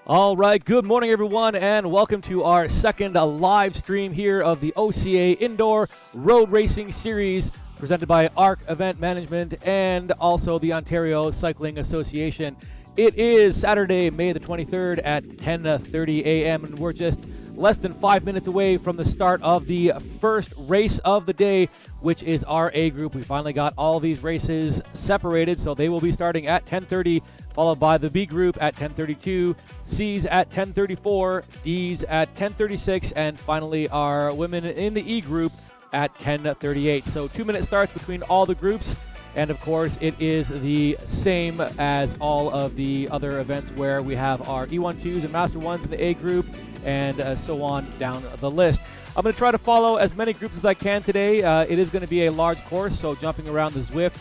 All right, good morning everyone and welcome to our second live stream here of the OCA Indoor Road Racing Series presented by ARC Event Management and also the Ontario Cycling Association. It is Saturday, May the 23rd at 10:30 a.m. and we're just less than 5 minutes away from the start of the first race of the day, which is our A group. We finally got all these races separated, so they will be starting at 10:30, followed by the B group at 10:32, C's at 10:34, D's at 10:36, and finally our women in the E group at 10:38. So 2-minute starts between all the groups. And of course, it is the same as all of the other events where we have our E12s and Master 1s in the A group and so on down the list. I'm going to try to follow as many groups as I can today. It is going to be a large course, so jumping around the Zwift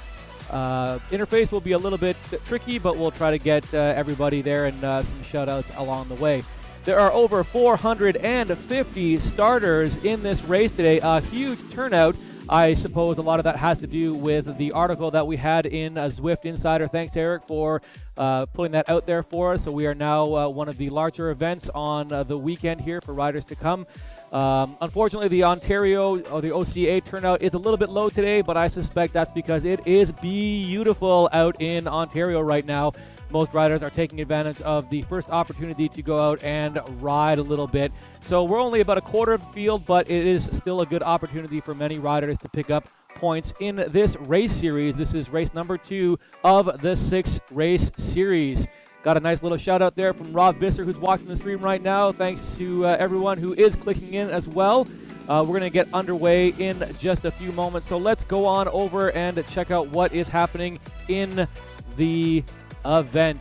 interface will be a little bit tricky, but we'll try to get everybody there and some shout-outs along the way. There are over 450 starters in this race today, a huge turnout. I suppose a lot of that has to do with the article that we had in Zwift Insider. Thanks, Eric, for putting that out there for us. So we are now one of the larger events on the weekend here for riders to come. Unfortunately, the Ontario or the OCA turnout is a little bit low today, but I suspect that's because it is beautiful out in Ontario right now. Most riders are taking advantage of the first opportunity to go out and ride a little bit. So we're only about a quarter of the field, but it is still a good opportunity for many riders to pick up points in this race series. This is race number 2 of the 6-race series. Got a nice little shout out there from Rob Visser, who's watching the stream right now. Thanks to everyone who is clicking in as well. We're going to get underway in just a few moments. So let's go on over and check out what is happening in the event.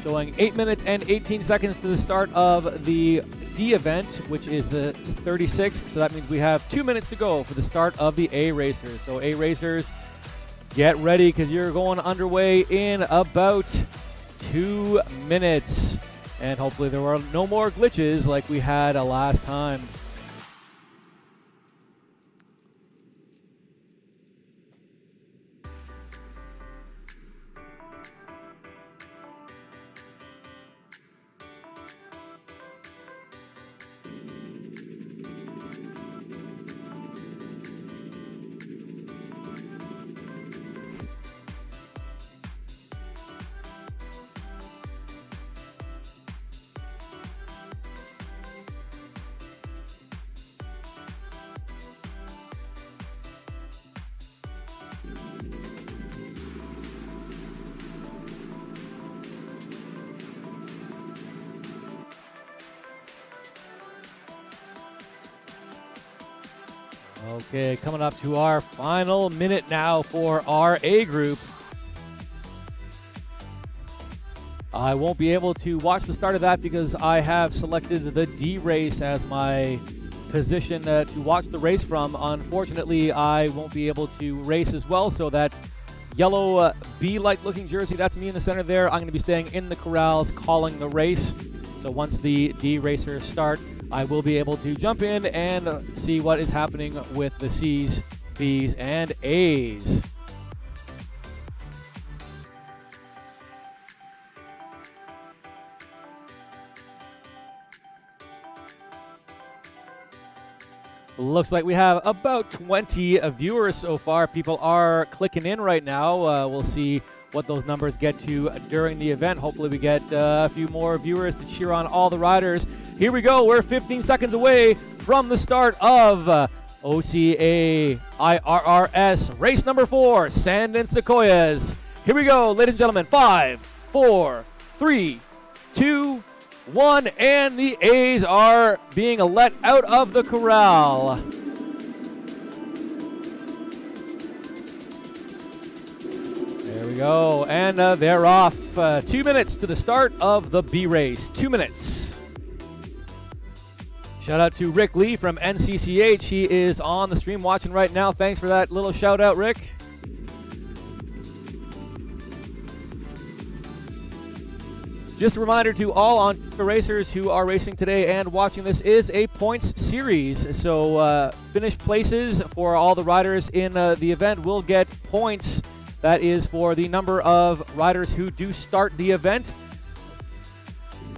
Showing 8 minutes and 18 seconds to the start of the D event, which is the 36th. So that means we have 2 minutes to go for the start of the A racers. So A racers, get ready because you're going underway in about 2 minutes. And hopefully there are no more glitches like we had last time. Okay, coming up to our final minute now for our A group. I won't be able to watch the start of that because I have selected the D race as my position to watch the race from. Unfortunately, I won't be able to race as well, so that yellow B-like looking jersey, that's me in the center there. I'm going to be staying in the corrals calling the race. So once the D racers start, I will be able to jump in and see what is happening with the C's, B's, and A's. Looks like we have about 20 viewers so far. People are clicking in right now. We'll see what those numbers get to during the event. Hopefully we get a few more viewers to cheer on all the riders. Here we go. We're 15 seconds away from the start of OCA IRRS race number 4, Sand and Sequoias. Here we go, ladies and gentlemen. 5, 4, 3, 2, 1, and the A's are being let out of the corral. There we go, and they're off. 2 minutes to the start of the B race. 2 minutes. Shout out to Rick Lee from NCCH. He is on the stream watching right now. Thanks for that little shout out, Rick. Just a reminder to all on the racers who are racing today and watching, this is a points series. So finished places for all the riders in the event will get points. That is for the number of riders who do start the event.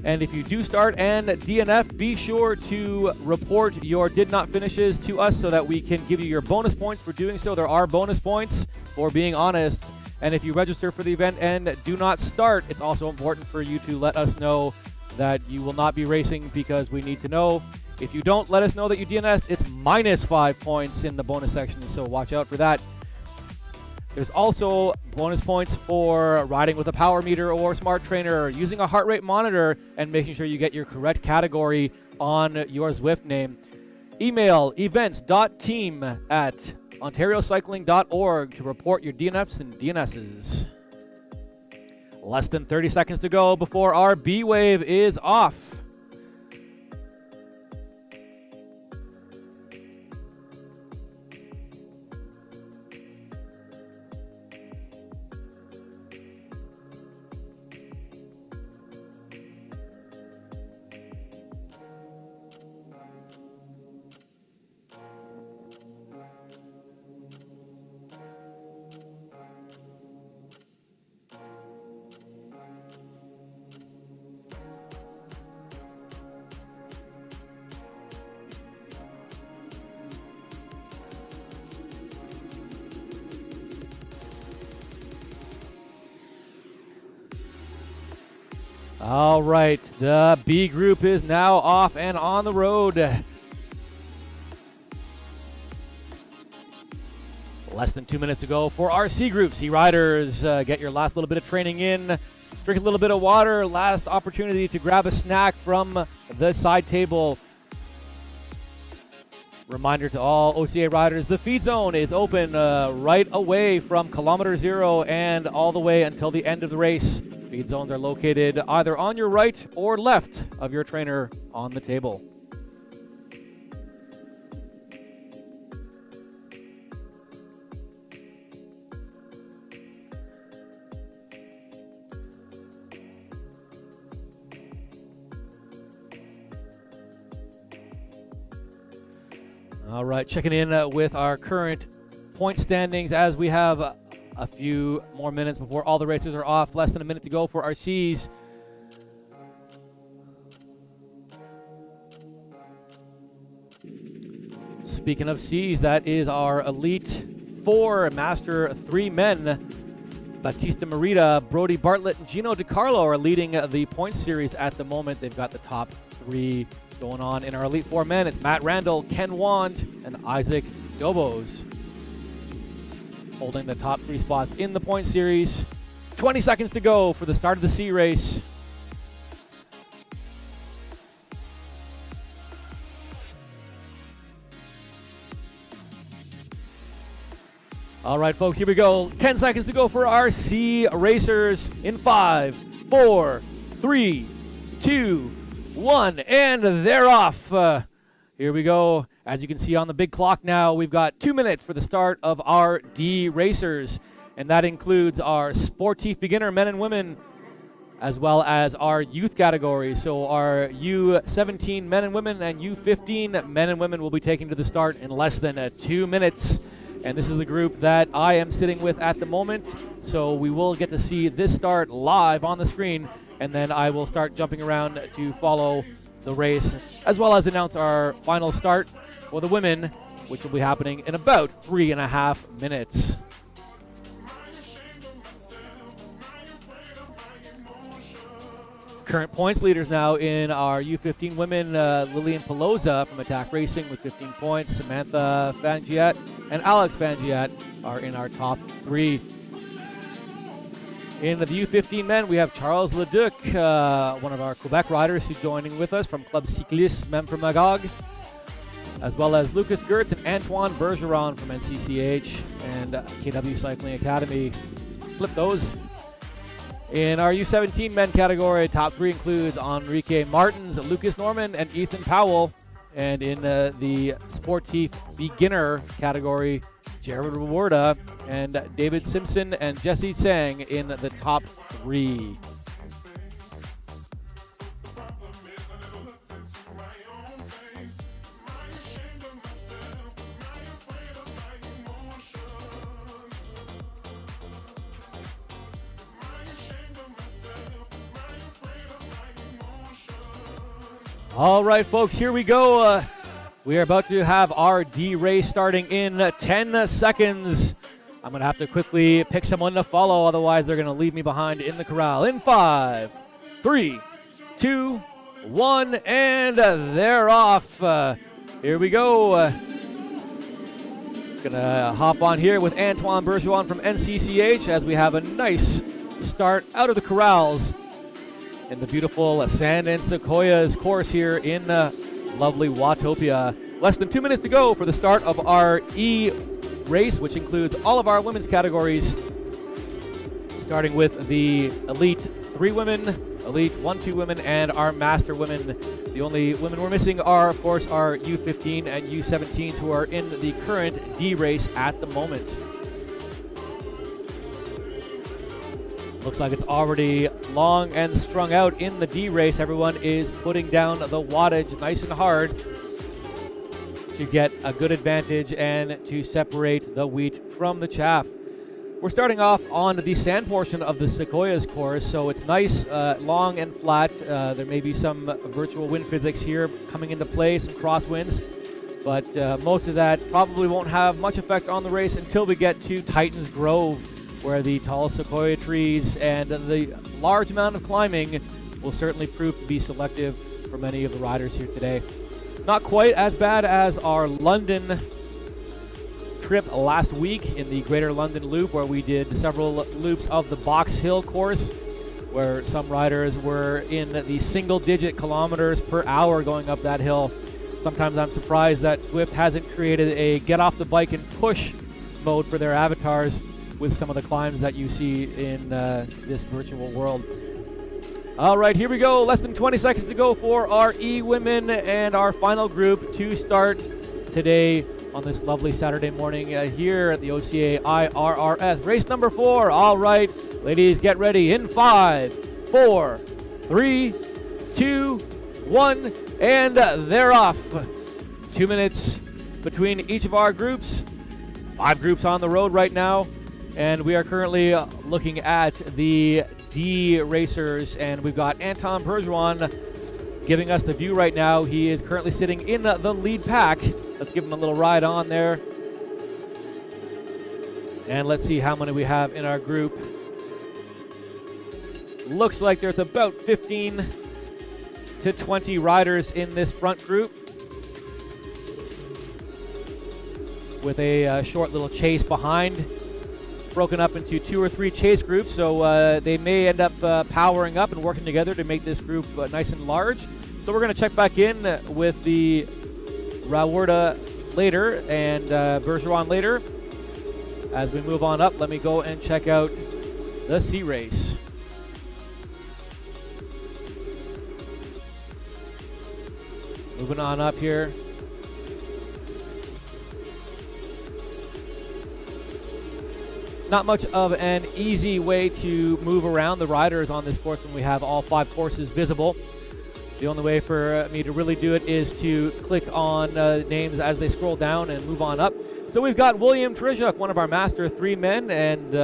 And if you do start and DNF, be sure to report your did not finishes to us so that we can give you your bonus points for doing so. There are bonus points for being honest. And if you register for the event and do not start, it's also important for you to let us know that you will not be racing, because we need to know. If you don't let us know that you DNS, it's -5 points in the bonus section, so watch out for that. There's also bonus points for riding with a power meter or smart trainer, using a heart rate monitor, and making sure you get your correct category on your Zwift name. Email events.team@ontariocycling.org to report your DNFs and DNSs. Less than 30 seconds to go before our B wave is off. All right, the B group is now off and on the road. Less than 2 minutes to go for our C group. C riders, get your last little bit of training in, drink a little bit of water, last opportunity to grab a snack from the side table. Reminder to all OCA riders, the feed zone is open right away from kilometer 0 and all the way until the end of the race. Feed zones are located either on your right or left of your trainer on the table. All right, checking in with our current point standings as we have a few more minutes before all the racers are off. Less than a minute to go for our C's. Speaking of C's, that is our Elite 4 Master 3 men. Batista Merida, Brody Bartlett, and Gino DiCarlo are leading the points series at the moment. They've got the top 3 going on. In our Elite 4 men, it's Matt Randall, Ken Wand, and Isaac Dobos holding the top 3 spots in the point series. 20 seconds to go for the start of the C race. All right, folks, here we go. 10 seconds to go for our C racers in 5, 4, 3, 2, 1, and they're off. Here we go. As you can see on the big clock now, we've got 2 minutes for the start of our D racers, and that includes our Sportif beginner men and women, as well as our youth category. So our U17 men and women and U15 men and women will be taken to the start in less than 2 minutes. And this is the group that I am sitting with at the moment. So we will get to see this start live on the screen, and then I will start jumping around to follow the race, as well as announce our final start for the women, which will be happening in about 3.5 minutes. Current points leaders now in our U15 women, Lillian Pelosa from Attack Racing with 15 points. Samantha Fangiat and Alex Fangiat are in our top 3. In the U15 men, we have Charles Leduc, one of our Quebec riders who's joining with us from Club Cycliste Mem for Magog, as well as Lucas Gertz and Antoine Bergeron from NCCH and KW Cycling Academy. Flip those. In our U17 men category, top 3 includes Enrique Martins, Lucas Norman, and Ethan Powell. And in the Sportif beginner category, Jared Rewarda and David Simpson and Jesse Tsang in the top 3. All right, folks, here we go. We are about to have our D race starting in 10 seconds. I'm going to have to quickly pick someone to follow, otherwise they're going to leave me behind in the corral. In 5, 3, 2, 1, and they're off. Here we go. Gonna hop on here with Antoine Bergeron from NCCH as we have a nice start out of the corrals in the beautiful Sand and Sequoias course here in lovely Watopia. Less than 2 minutes to go for the start of our E race, which includes all of our women's categories, starting with the Elite 3 women, Elite 1-2 women, and our Master women. The only women we're missing are, of course, our U15 and U17s who are in the current D race at the moment. Looks like it's already long and strung out in the D race. Everyone is putting down the wattage nice and hard to get a good advantage and to separate the wheat from the chaff. We're starting off on the sand portion of the Sequoias course, so it's nice, long and flat. There may be some virtual wind physics here coming into play, some crosswinds, but most of that probably won't have much effect on the race until we get to Titan's Grove, where the tall sequoia trees and the large amount of climbing will certainly prove to be selective for many of the riders here today. Not quite as bad as our London trip last week in the Greater London Loop, where we did several loops of the Box Hill course, where some riders were in the single-digit kilometers per hour going up that hill. Sometimes I'm surprised that Zwift hasn't created a get off the bike and push mode for their avatars with some of the climbs that you see in this virtual world. All right, here we go. Less than 20 seconds to go for our E-Women and our final group to start today on this lovely Saturday morning here at the OCA IRRS. Race number 4. All right, ladies, get ready. In 5, 4, 3, 2, 1, and they're off. 2 minutes between each of our groups. 5 groups on the road right now, and we are currently looking at the D racers, and we've got Anton Bergeron giving us the view right now. He is currently sitting in the lead pack. Let's give him a little ride on there. And let's see how many we have in our group. Looks like there's about 15 to 20 riders in this front group, with a short little chase behind, broken up into 2 or 3 chase groups, so they may end up powering up and working together to make this group nice and large. So we're going to check back in with the Rawarda later and Bergeron later. As we move on up, let me go and check out the C race. Moving on up here. Not much of an easy way to move around the riders on this course when we have all 5 courses visible. The only way for me to really do it is to click on names as they scroll down and move on up. So we've got William Trishuk, one of our Master 3 men, and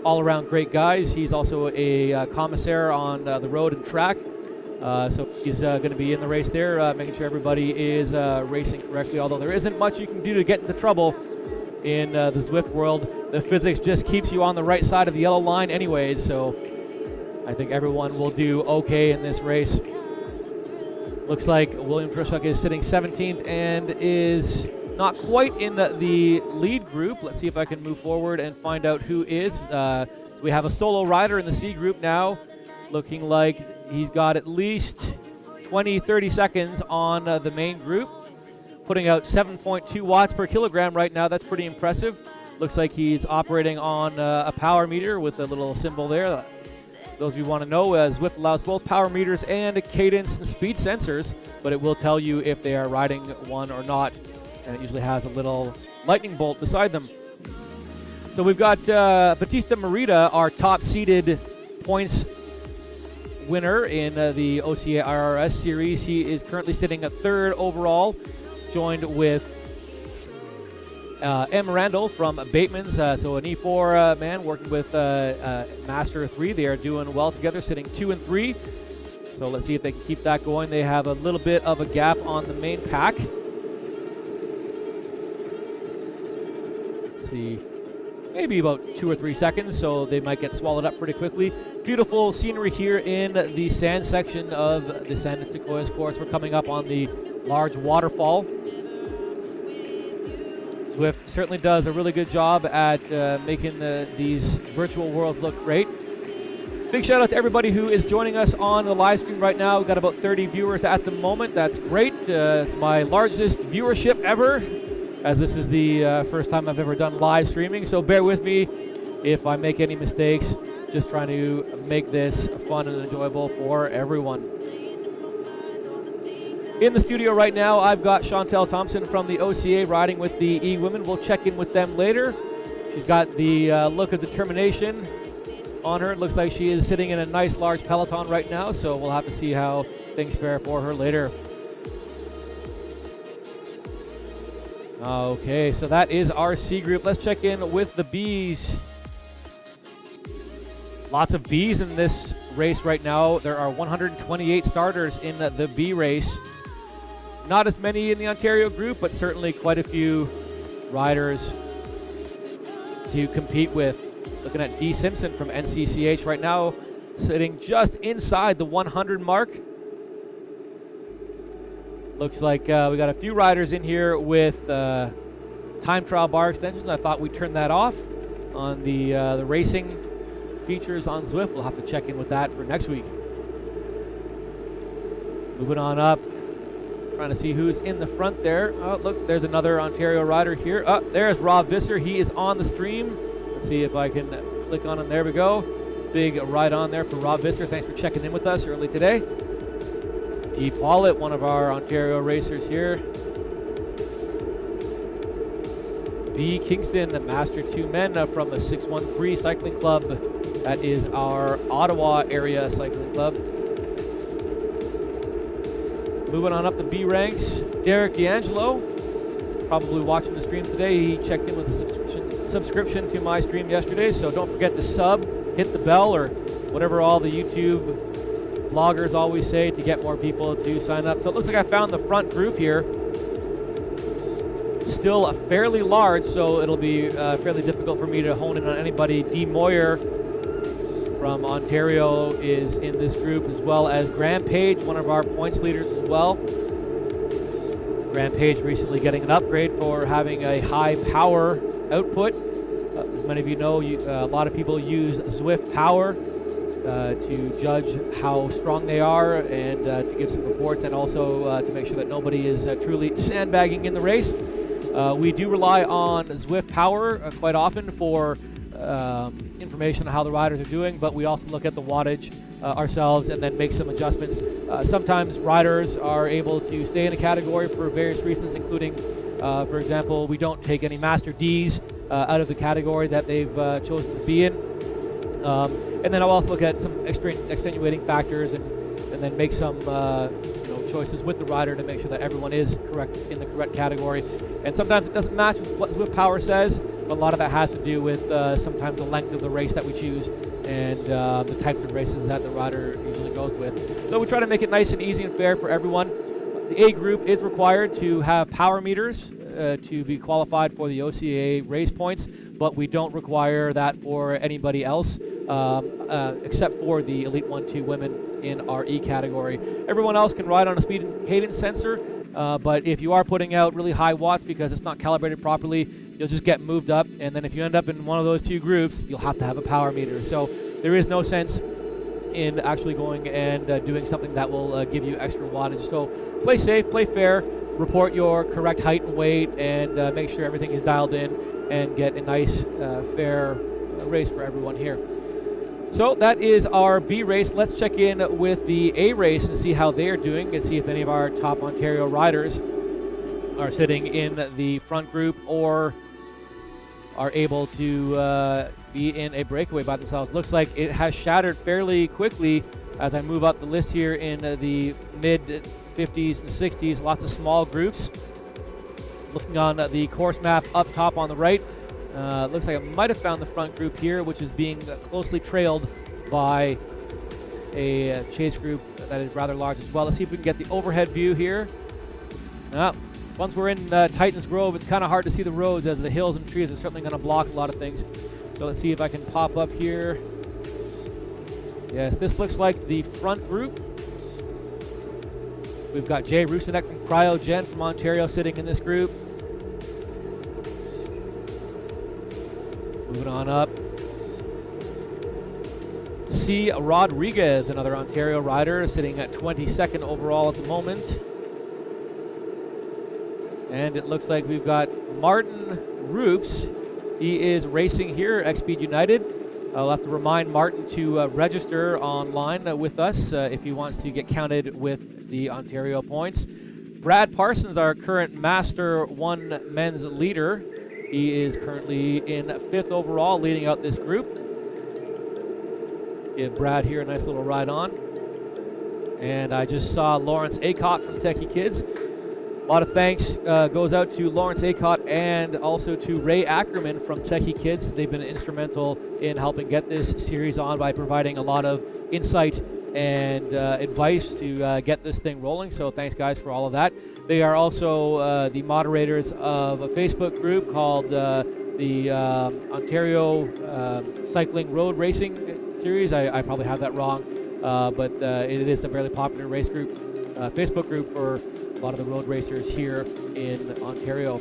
all-around great guys. He's also a commissaire on the road and track. So he's going to be in the race there, making sure everybody is racing correctly, although there isn't much you can do to get into trouble in the Zwift world. The physics just keeps you on the right side of the yellow line anyways, so I think everyone will do okay in this race. Looks like William Trishuk is sitting 17th and is not quite in the lead group. Let's see if I can move forward and find out who is. So we have a solo rider in the C group now, looking like he's got at least 20-30 seconds on the main group, putting out 7.2 watts per kilogram right now. That's pretty impressive. Looks like he's operating on a power meter with a little symbol there. Those of you want to know, Zwift allows both power meters and cadence and speed sensors, but it will tell you if they are riding one or not, and it usually has a little lightning bolt beside them. So we've got Batista Merida, our top-seeded points winner in the OCA IRS series. He is currently sitting at 3rd overall, joined with M. Randall from Bateman's, so an E4 man working with Master 3. They are doing well together, sitting 2 and 3. So let's see if they can keep that going. They have a little bit of a gap on the main pack. Let's see, maybe about 2 or 3 seconds, so they might get swallowed up pretty quickly. Beautiful scenery here in the sand section of the Sand and Sequoias course. We're coming up on the large waterfall. Zwift certainly does a really good job at making these virtual worlds look great. Big shout out to everybody who is joining us on the live stream right now. We've got about 30 viewers at the moment. That's great. It's my largest viewership ever, as this is the first time I've ever done live streaming. So bear with me if I make any mistakes. Just trying to make this fun and enjoyable for everyone. In the studio right now, I've got Chantel Thompson from the OCA riding with the E-Women. We'll check in with them later. She's got the look of determination on her. It looks like she is sitting in a nice large peloton right now, so we'll have to see how things fare for her later. Okay, so that is our C group. Let's check in with the Bs. Lots of Bs in this race right now. There are 128 starters in the B race. Not as many in the Ontario group, but certainly quite a few riders to compete with. Looking at D. Simpson from NCCH right now, sitting just inside the 100 mark. Looks like we got a few riders in here with time trial bar extensions. I thought we'd turn that off on the racing features on Zwift. We'll have to check in with that for next week. Moving on up, trying to see who's in the front there. Oh, looks, there's another Ontario rider here. Oh, there's Rob Visser. He is on the stream. Let's see if I can click on him. There we go. Big ride on there for Rob Visser. Thanks for checking in with us early today. Dee Paulett, one of our Ontario racers here. B. Kingston, the Master 2 men from the 613 Cycling Club. That is our Ottawa area cycling club. Moving on up the B ranks, Derek D'Angelo, probably watching the stream today. He checked in with a subscription to my stream yesterday, so don't forget to sub, hit the bell, or whatever all the YouTube bloggers always say to get more people to sign up. So it looks like I found the front group here. Still fairly large, so it'll be fairly difficult for me to hone in on anybody. Dee Moyer from Ontario is in this group, as well as Graham Page, one of our points leaders as well. Graham Page recently getting an upgrade for having a high power output. As many of you know, a lot of people use Zwift Power to judge how strong they are and to give some reports, and also to make sure that nobody is truly sandbagging in the race. We do rely on Zwift Power quite often for information on how the riders are doing, but we also look at the wattage ourselves and then make some adjustments. Sometimes riders are able to stay in a category for various reasons, including, for example, we don't take any Master Ds out of the category that they've chosen to be in. And then I'll also look at some extenuating factors and then make some choices with the rider to make sure that everyone is correct in the correct category. And sometimes it doesn't match with what Zwift Power says, but a lot of that has to do with sometimes the length of the race that we choose and the types of races that the rider usually goes with. So we try to make it nice and easy and fair for everyone. The A group is required to have power meters to be qualified for the OCA race points, but we don't require that for anybody else except for the Elite 1-2 women in our E category. Everyone else can ride on a speed and cadence sensor, but if you are putting out really high watts because it's not calibrated properly, you'll just get moved up, and then if you end up in one of those two groups, you'll have to have a power meter. So there is no sense in actually going and doing something that will give you extra wattage. So play safe, play fair, report your correct height and weight, and make sure everything is dialed in and get a nice, fair race for everyone here. So that is our B race. Let's check in with the A race and see how they are doing and see if any of our top Ontario riders are sitting in the front group or are able to be in a breakaway by themselves. Looks like it has shattered fairly quickly as I move up the list here in the mid 50s and 60s. Lots of small groups. Looking on the course map up top on the right, looks like I might have found the front group here, which is being closely trailed by a chase group that is rather large as well. Let's see if we can get the overhead view here. Once we're in Titans Grove, it's kind of hard to see the roads as the hills and trees are certainly going to block a lot of things. So let's see if I can pop up here. Yes, this looks like the front group. We've got Jay Rusinek from Cryogen from Ontario sitting in this group. Moving on up. C. Rodriguez, another Ontario rider, sitting at 22nd overall at the moment. And it looks like we've got Martin Roops. He is racing here at Speed United. I'll have to remind Martin to register online with us if he wants to get counted with the Ontario points. Brad Parsons, our current Master 1 men's leader. He is currently in 5th overall, leading out this group. Give Brad here a nice little ride on. And I just saw Lawrence Acott from Techie Kids. A lot of thanks goes out to Lawrence Acott and also to Ray Ackerman from Techie Kids. They've been instrumental in helping get this series on by providing a lot of insight and advice to get this thing rolling. So thanks, guys, for all of that. They are also the moderators of a Facebook group called the Ontario Cycling Road Racing Series. I probably have that wrong, but it is a fairly popular race group, Facebook group for a lot of the road racers here in Ontario.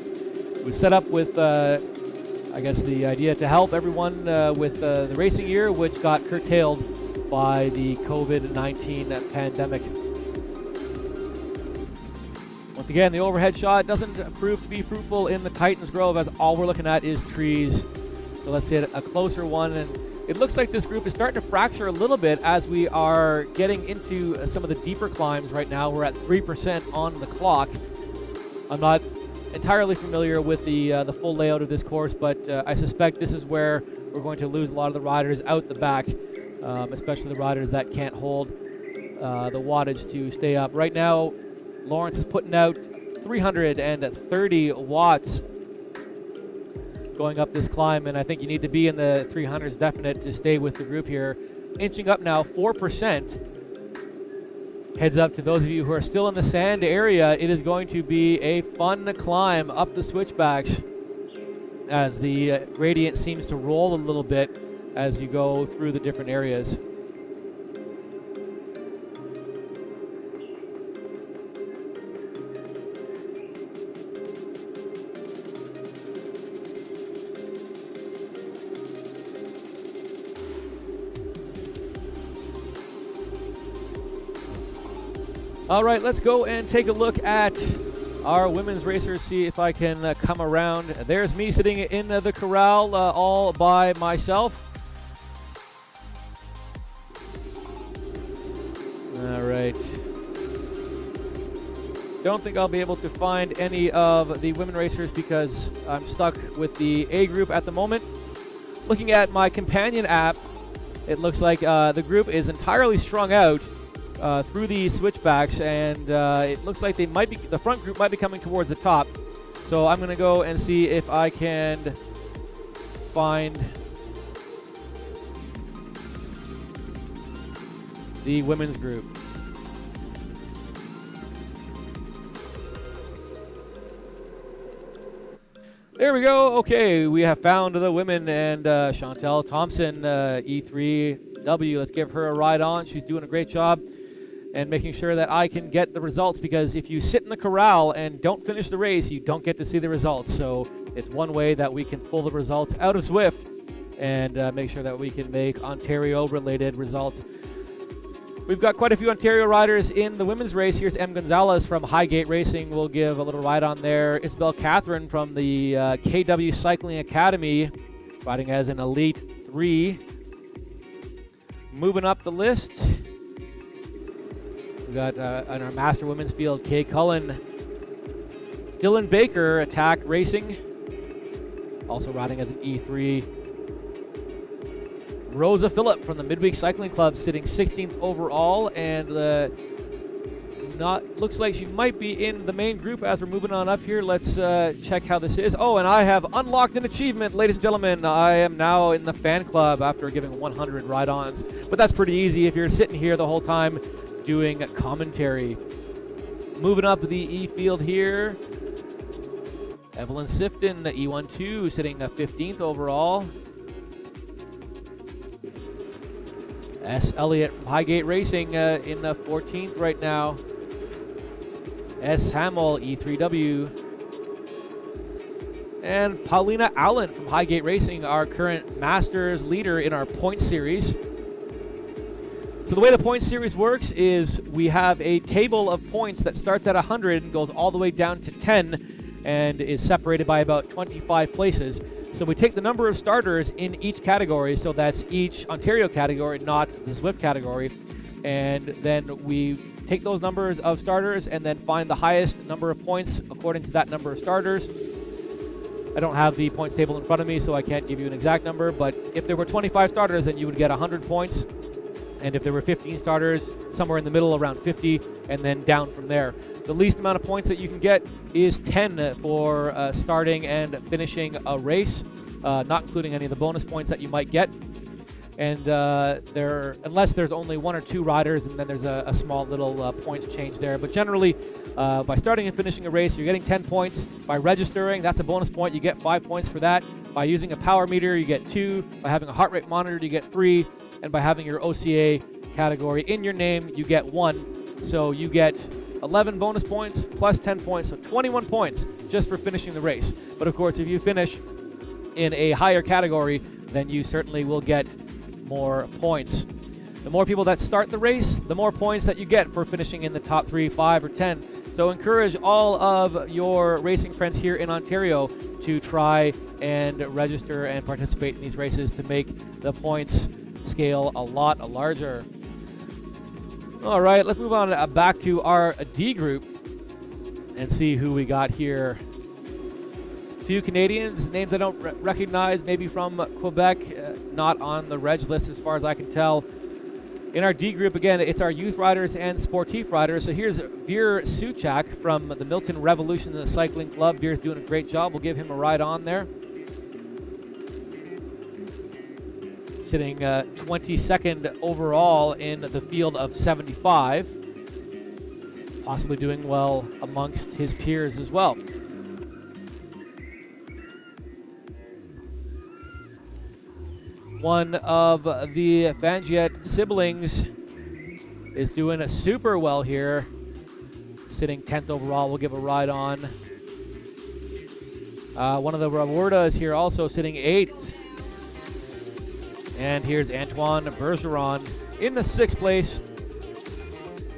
We've set up with, I guess, the idea to help everyone with the racing year, which got curtailed by the COVID-19 pandemic. Once again, the overhead shot doesn't prove to be fruitful in the Titans Grove, as all we're looking at is trees. So let's hit a closer one. And it looks like this group is starting to fracture a little bit as we are getting into some of the deeper climbs right now. We're at 3% on the clock. I'm not entirely familiar with the full layout of this course, but I suspect this is where we're going to lose a lot of the riders out the back, especially the riders that can't hold the wattage to stay up. Right now, Lawrence is putting out 330 watts going up this climb, and I think you need to be in the 300s definite to stay with the group here. Inching up now, 4%. Heads up to those of you who are still in the sand area. It is going to be a fun climb up the switchbacks as the gradient seems to roll a little bit as you go through the different areas. All right, let's go and take a look at our women's racers, see if I can come around. There's me sitting in the corral all by myself. All right. Don't think I'll be able to find any of the women racers because I'm stuck with the A group at the moment. Looking at my companion app, it looks like the group is entirely strung out through the switchbacks, and it looks like the front group might be coming towards the top. So I'm going to go and see if I can find the women's group. There we go. Okay, we have found the women, and Chantel Thompson, E3W. Let's give her a ride on. She's doing a great job and making sure that I can get the results, because if you sit in the corral and don't finish the race, you don't get to see the results. So it's one way that we can pull the results out of Swift and make sure that we can make Ontario-related results. We've got quite a few Ontario riders in the women's race. Here's M. Gonzalez from Highgate Racing. We'll give a little ride on there. Isabel Catherine from the KW Cycling Academy, riding as an Elite 3. Moving up the list, we got in our Master Women's field, Kay Cullen, Dylan Baker, Attack Racing, also riding as an E3. Rosa Phillip from the Midweek Cycling Club, sitting 16th overall, and looks like she might be in the main group as we're moving on up here. Let's check how this is. Oh, and I have unlocked an achievement, ladies and gentlemen. I am now in the fan club after giving 100 ride-ons. But that's pretty easy if you're sitting here the whole time doing commentary. Moving up the E field here, Evelyn Sifton, E12, sitting 15th overall. S. Elliott from Highgate Racing in 14th right now. S. Hamill, E3W. And Paulina Allen from Highgate Racing, our current Masters leader in our point series. So the way the point series works is we have a table of points that starts at 100 and goes all the way down to 10 and is separated by about 25 places. So we take the number of starters in each category, so that's each Ontario category, not the Zwift category, and then we take those numbers of starters and then find the highest number of points according to that number of starters. I don't have the points table in front of me, so I can't give you an exact number, but if there were 25 starters, then you would get 100 points. And if there were 15 starters, somewhere in the middle, around 50, and then down from there. The least amount of points that you can get is 10 for starting and finishing a race, not including any of the bonus points that you might get. And unless there's only one or two riders, and then there's a small little points change there. But generally, by starting and finishing a race, you're getting 10 points. By registering, that's a bonus point. You get 5 points for that. By using a power meter, you get 2. By having a heart rate monitor, you get 3. And by having your OCA category in your name, you get 1. So you get 11 bonus points plus 10 points, so 21 points just for finishing the race. But of course, if you finish in a higher category, then you certainly will get more points. The more people that start the race, the more points that you get for finishing in the top 3, 5, or 10. So encourage all of your racing friends here in Ontario to try and register and participate in these races to make the points scale a lot larger. All right, let's move on back to our D group and see who we got here. A few Canadians, names I don't recognize, maybe from Quebec, not on the reg list as far as I can tell. In our D group, again, it's our youth riders and sportif riders. So here's Veer Suchak from the Milton Revolution Cycling Club. Veer's doing a great job. We'll give him a ride on there. Sitting 22nd overall in the field of 75. Possibly doing well amongst his peers as well. One of the Vantage siblings is doing super well here. Sitting 10th overall, we'll give a ride on. One of the Rawarda is here also sitting 8th. And here's Antoine Bergeron in the 6th place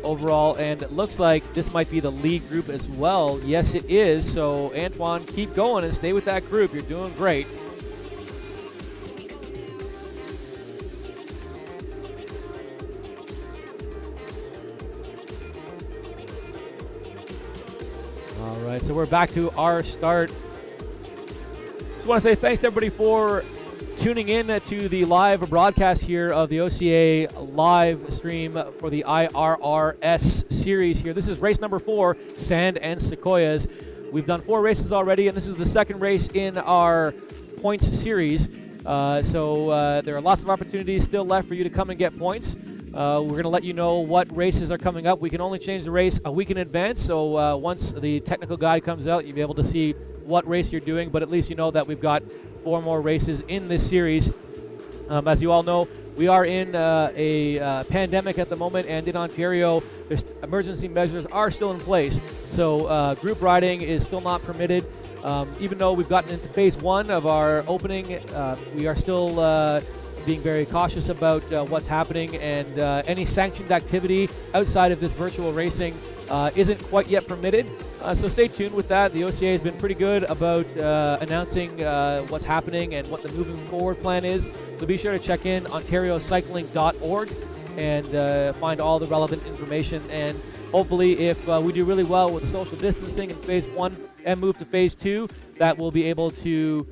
overall. And it looks like this might be the lead group as well. Yes, it is. So, Antoine, keep going and stay with that group. You're doing great. All right, so we're back to our start. Just want to say thanks to everybody for tuning in to the live broadcast here of the OCA live stream for the IRRS series here. This is race number 4, Sand and Sequoias. We've done 4 races already, and this is the second race in our points series. So there are lots of opportunities still left for you to come and get points. We're going to let you know what races are coming up. We can only change the race a week in advance, so once the technical guide comes out, you'll be able to see what race you're doing, but at least you know that we've got 4 more races in this series. As you all know, we are in a pandemic at the moment, and in Ontario, emergency measures are still in place. So group riding is still not permitted. Even though we've gotten into phase 1 of our opening, we are still being very cautious about what's happening, and any sanctioned activity outside of this virtual racing isn't quite yet permitted. So stay tuned with that. The OCA has been pretty good about announcing what's happening and what the moving forward plan is. So be sure to check in ontariocycling.org and find all the relevant information. And hopefully, if we do really well with the social distancing in phase 1 and move to phase 2, that we'll be able to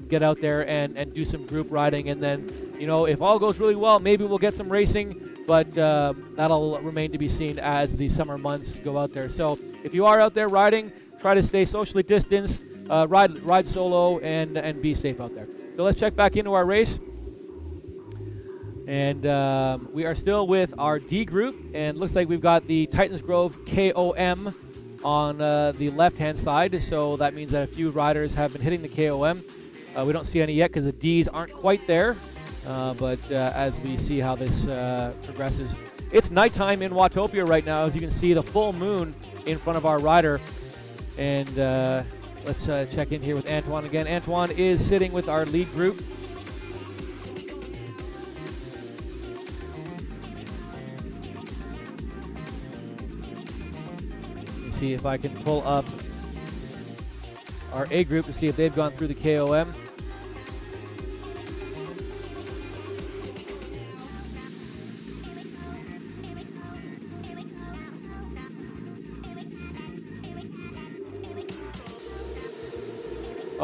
get out there and do some group riding. And then, you know, if all goes really well, maybe we'll get some racing. But that'll remain to be seen as the summer months go out there. So if you are out there riding, try to stay socially distanced, ride solo, and be safe out there. So let's check back into our race. And we are still with our D group, and looks like we've got the Titans Grove KOM on the left-hand side, so that means that a few riders have been hitting the KOM. We don't see any yet because the Ds aren't quite there, but as we see how this progresses. It's nighttime in Watopia right now. As you can see, the full moon in front of our rider. And let's check in here with Antoine again. Antoine is sitting with our lead group. See if I can pull up our A group to see if they've gone through the KOM.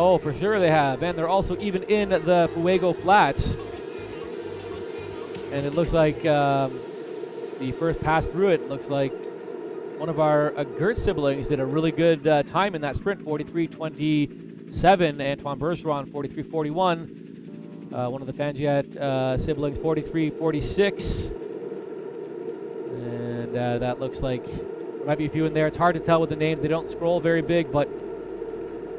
Oh, for sure they have, and they're also even in the Fuego Flats. And it looks like the first pass through it looks like one of our Gert siblings did a really good time in that sprint, 43.27. Antoine Bergeron, 43.41. One of the Fangiat siblings, 43.46. And that looks like there might be a few in there. It's hard to tell with the names. They don't scroll very big, but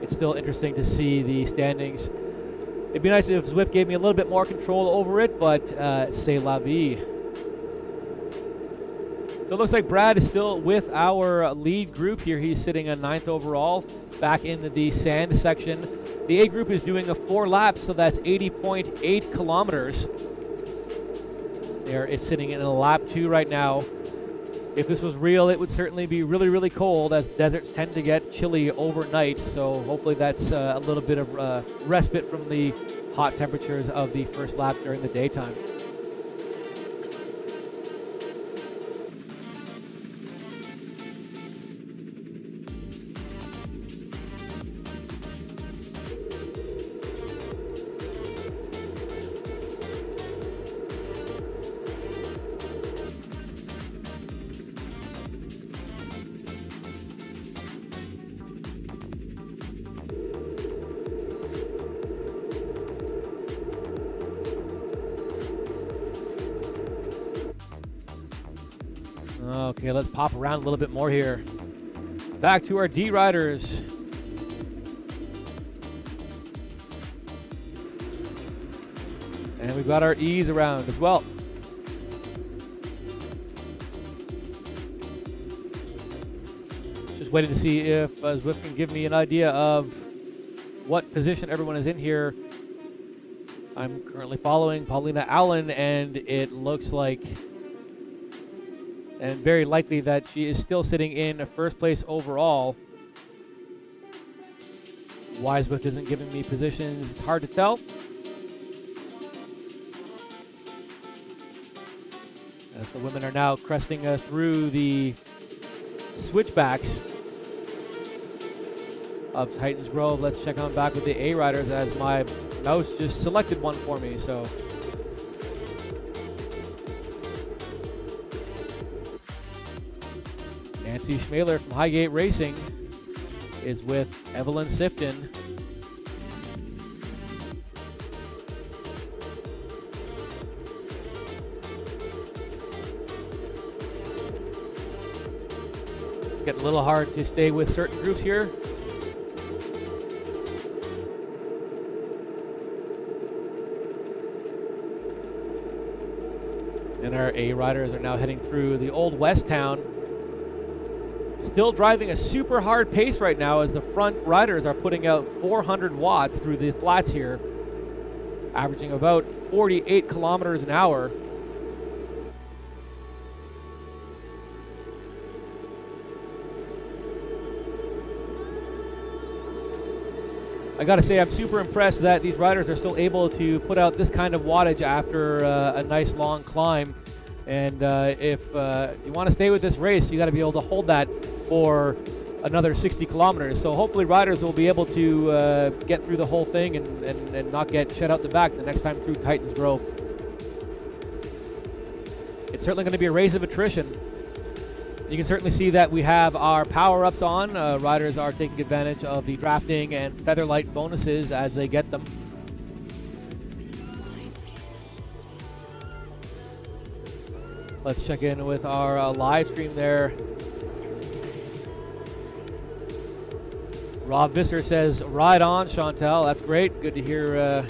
it's still interesting to see the standings. It'd be nice if Zwift gave me a little bit more control over it, but c'est la vie. So it looks like Brad is still with our lead group here. He's sitting at 9th overall, back in the sand section. The A group is doing a 4 laps, so that's 80.8 kilometers. There, it's sitting in a lap 2 right now. If this was real, it would certainly be really, really cold, as deserts tend to get chilly overnight. So hopefully that's a little bit of respite from the hot temperatures of the first lap during the daytime. Okay, let's pop around a little bit more here. Back to our D riders. And we've got our E's around as well. Just waiting to see if Zwift can give me an idea of what position everyone is in here. I'm currently following Paulina Allen, and it looks like, and very likely, that she is still sitting in first place overall. Why Zwift isn't giving me positions, it's hard to tell. As the women are now cresting through the switchbacks of Titans Grove. Let's check on back with the A riders, as my mouse just selected one for me. So Nancy Schmaler from Highgate Racing is with Evelyn Sifton. Getting a little hard to stay with certain groups here. And our A riders are now heading through the Old West Town. Still driving a super hard pace right now, as the front riders are putting out 400 watts through the flats here, averaging about 48 kilometers an hour. I gotta say, I'm super impressed that these riders are still able to put out this kind of wattage after a nice long climb. And if you want to stay with this race, you got to be able to hold that for another 60 kilometers. So hopefully riders will be able to get through the whole thing and not get shut out the back the next time through Titans Grove. It's certainly going to be a race of attrition. You can certainly see that we have our power-ups on. Riders are taking advantage of the drafting and featherlight bonuses as they get them. Let's check in with our live stream there. Rob Visser says, "Ride on, Chantel." That's great. Good to hear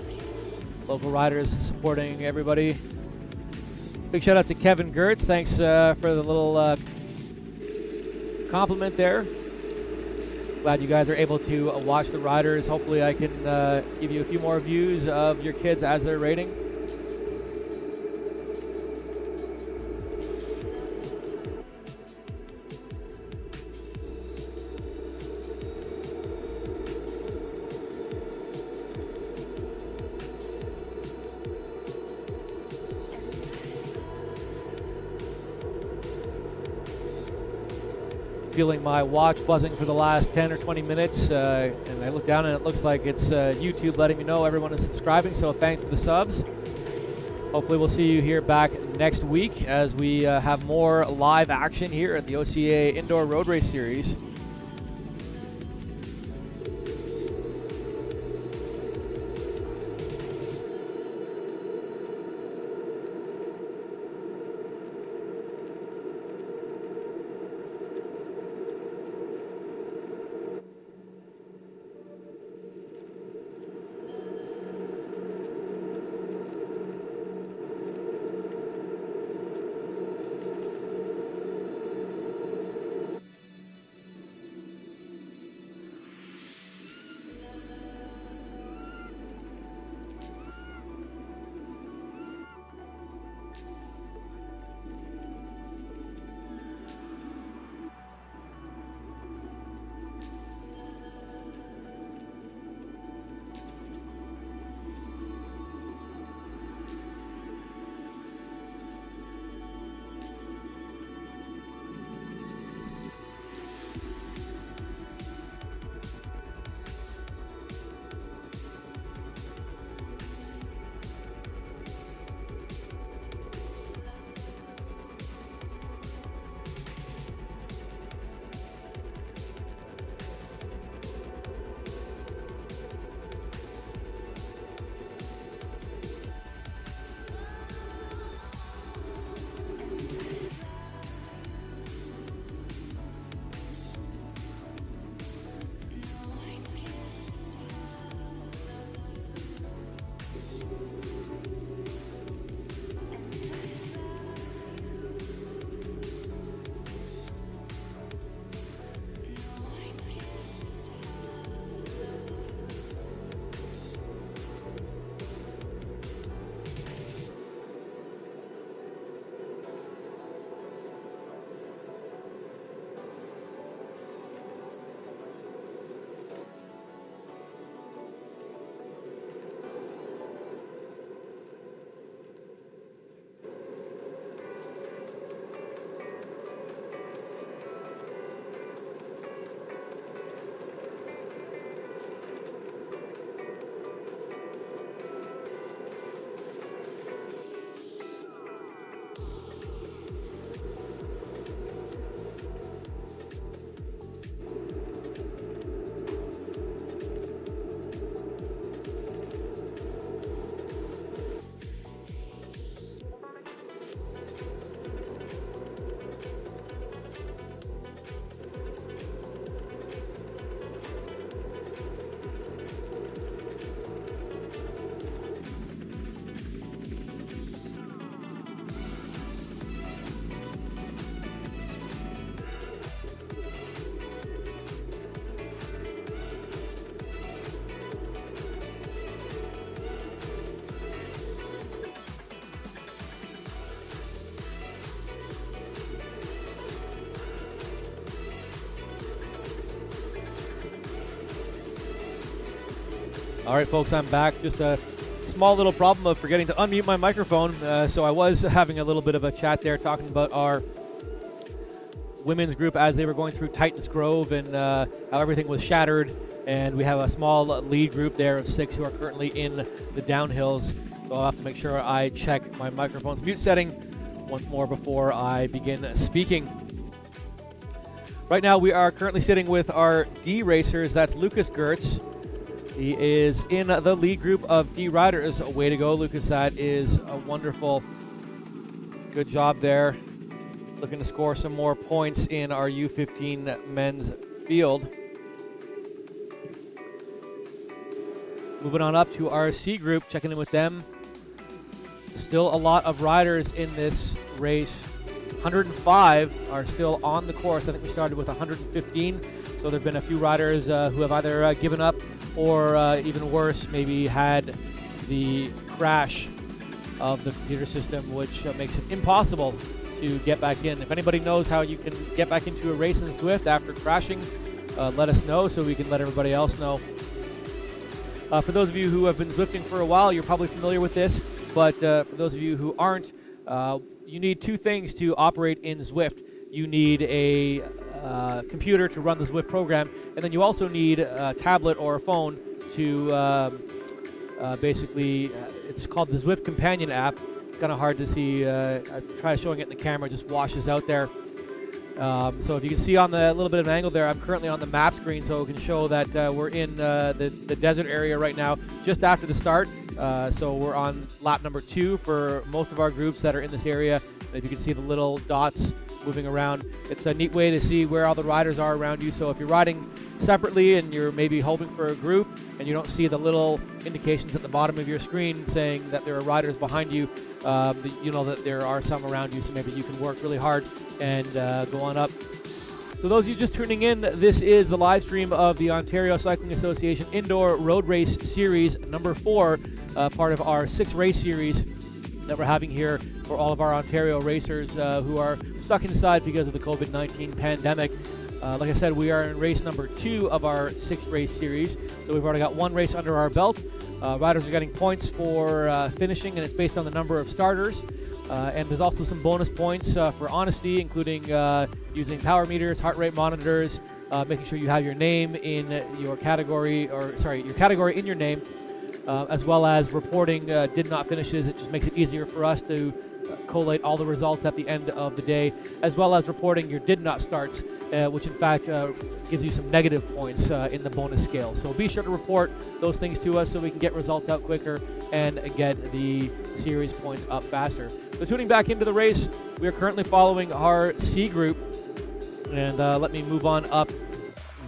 local riders supporting everybody. Big shout out to Kevin Gertz. Thanks for the little compliment there. Glad you guys are able to watch the riders. Hopefully I can give you a few more views of your kids as they're raiding. Feeling my watch buzzing for the last 10 or 20 minutes, and I look down and it looks like it's YouTube letting me know everyone is subscribing, so thanks for the subs. Hopefully we'll see you here back next week as we have more live action here at the OCA Indoor Road Race Series. All right, folks, I'm back. Just a small little problem of forgetting to unmute my microphone. So I was having a little bit of a chat there talking about our women's group as they were going through Titans Grove and how everything was shattered. And we have a small lead group there of 6 who are currently in the downhills. So I'll have to make sure I check my microphone's mute setting once more before I begin speaking. Right now we are currently sitting with our D racers. That's Lucas Gertz. He is in the lead group of D riders. Way to go, Lucas. That is a wonderful, good job there. looking to score some more points in our U15 men's field. Moving on up to our C group, checking in with them. Still a lot of riders in this race. 105 are still on the course. I think we started with 115. So there have been a few riders who have either given up or even worse, maybe had the crash of the computer system, which makes it impossible to get back in. If anybody knows how you can get back into a race in Zwift after crashing, let us know so we can let everybody else know. For those of you who have been Zwifting for a while, you're probably familiar with this, but for those of you who aren't, you need two things to operate in Zwift. You need a computer to run the Zwift program, and then you also need a tablet or a phone to basically, it's called the Zwift Companion app. Kind of hard to see. I try showing it in the camera, it just washes out there. So if you can see on the little bit of an angle there, I'm currently on the map screen, so it can show that we're in the desert area right now, just after the start. So we're on lap number 2 for most of our groups that are in this area. If you can see the little dots moving around, it's a neat way to see where all the riders are around you. So if you're riding separately and you're maybe hoping for a group and you don't see the little indications at the bottom of your screen saying that there are riders behind you, you know that there are some around you, so maybe you can work really hard and go on up. So those of you just tuning in, this is the live stream of the Ontario Cycling Association Indoor Road Race Series number 4, part of our 6-race series that we're having here for all of our Ontario racers who are stuck inside because of the COVID-19 pandemic. Like I said, we are in race number 2 of our 6-race series, so we've already got 1 race under our belt. Riders are getting points for finishing, and it's based on the number of starters. And there's also some bonus points for honesty, including using power meters, heart rate monitors, making sure you have your name in your category, your category in your name, as well as reporting did not finishes. It just makes it easier for us to collate all the results at the end of the day, as well as reporting your did not starts, which in fact gives you some negative points in the bonus scale. So be sure to report those things to us so we can get results out quicker and get the series points up faster. So tuning back into the race, we are currently following our C group, and let me move on up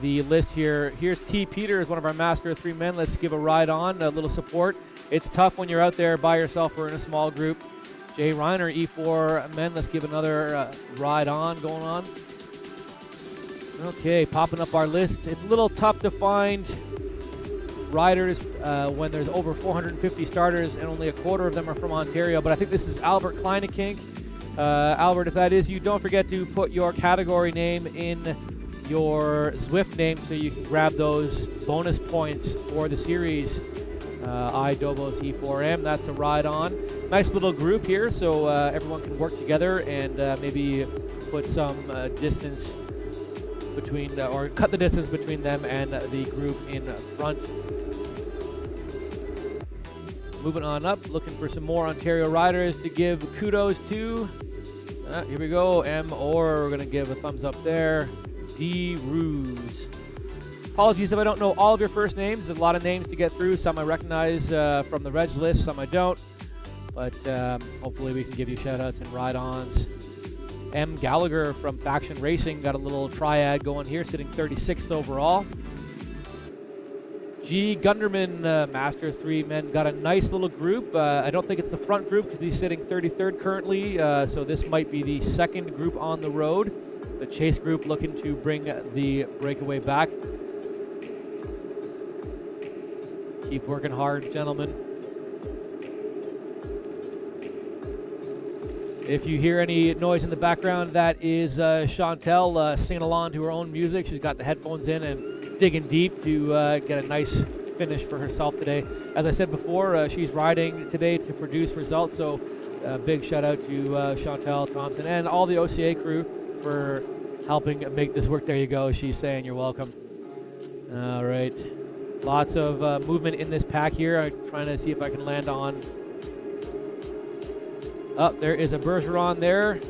the list here. Here's T. Peters, one of our Master of 3 men. Let's give a ride on, a little support. It's tough when you're out there by yourself or in a small group. Jay Reiner, E4 men, let's give another ride on going on. Okay, popping up our list. It's a little tough to find riders when there's over 450 starters and only a quarter of them are from Ontario, but I think this is Albert Kleinekink. Albert, if that is you, don't forget to put your category name in your Zwift name so you can grab those bonus points for the series. iDobos E4M, that's a ride on. Nice little group here, so everyone can work together and maybe put some distance between, or cut the distance between them and the group in front. Moving on up, looking for some more Ontario riders to give kudos to. Here we go, M. Orr, we're going to give a thumbs up there. D. Ruse. Apologies if I don't know all of your first names. There's a lot of names to get through. Some I recognize from the reg list, some I don't. But hopefully we can give you shout-outs and ride-ons. M. Gallagher from Faction Racing got a little triad going here, sitting 36th overall. G. Gunderman, Master 3 men, got a nice little group. I don't think it's the front group because he's sitting 33rd currently, so this might be the second group on the road. The chase group looking to bring the breakaway back. Keep working hard, gentlemen. If you hear any noise in the background, that is Chantel singing along to her own music. She's got the headphones in and digging deep to get a nice finish for herself today. As I said before, she's riding today to produce results, so big shout out to Chantel Thompson and all the OCA crew for helping make this work. There you go. She's saying you're welcome. All right. Lots of movement in this pack here. I'm trying to see if I can land on. Oh, there is a Bergeron there.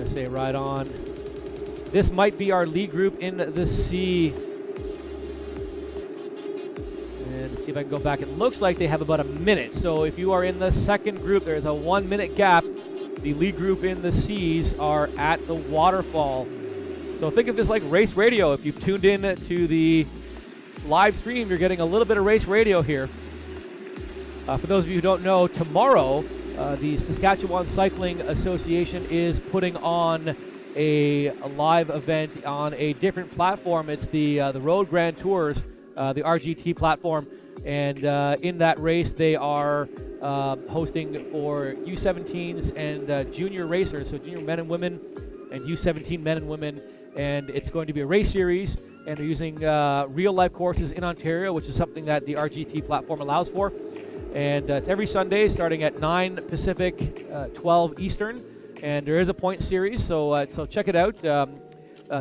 Say right on. This might be our lead group in the C. And let's see if I can go back. It looks like they have about a minute. So if you are in the second group, there's a 1 minute gap The lead group in the C's are at the waterfall. So think of this like race radio. If you've tuned in to the live stream, you're getting a little bit of race radio here. For those of you who don't know, tomorrow the Saskatchewan Cycling Association is putting on a live event on a different platform. It's the Road Grand Tours, the RGT platform, and in that race they are hosting for U17s and junior racers, so junior men and women and U17 men and women, and it's going to be a race series, and they're using real life courses in Ontario, which is something that the RGT platform allows for, and it's every Sunday starting at 9 Pacific, 12 Eastern, and there is a point series, so check it out.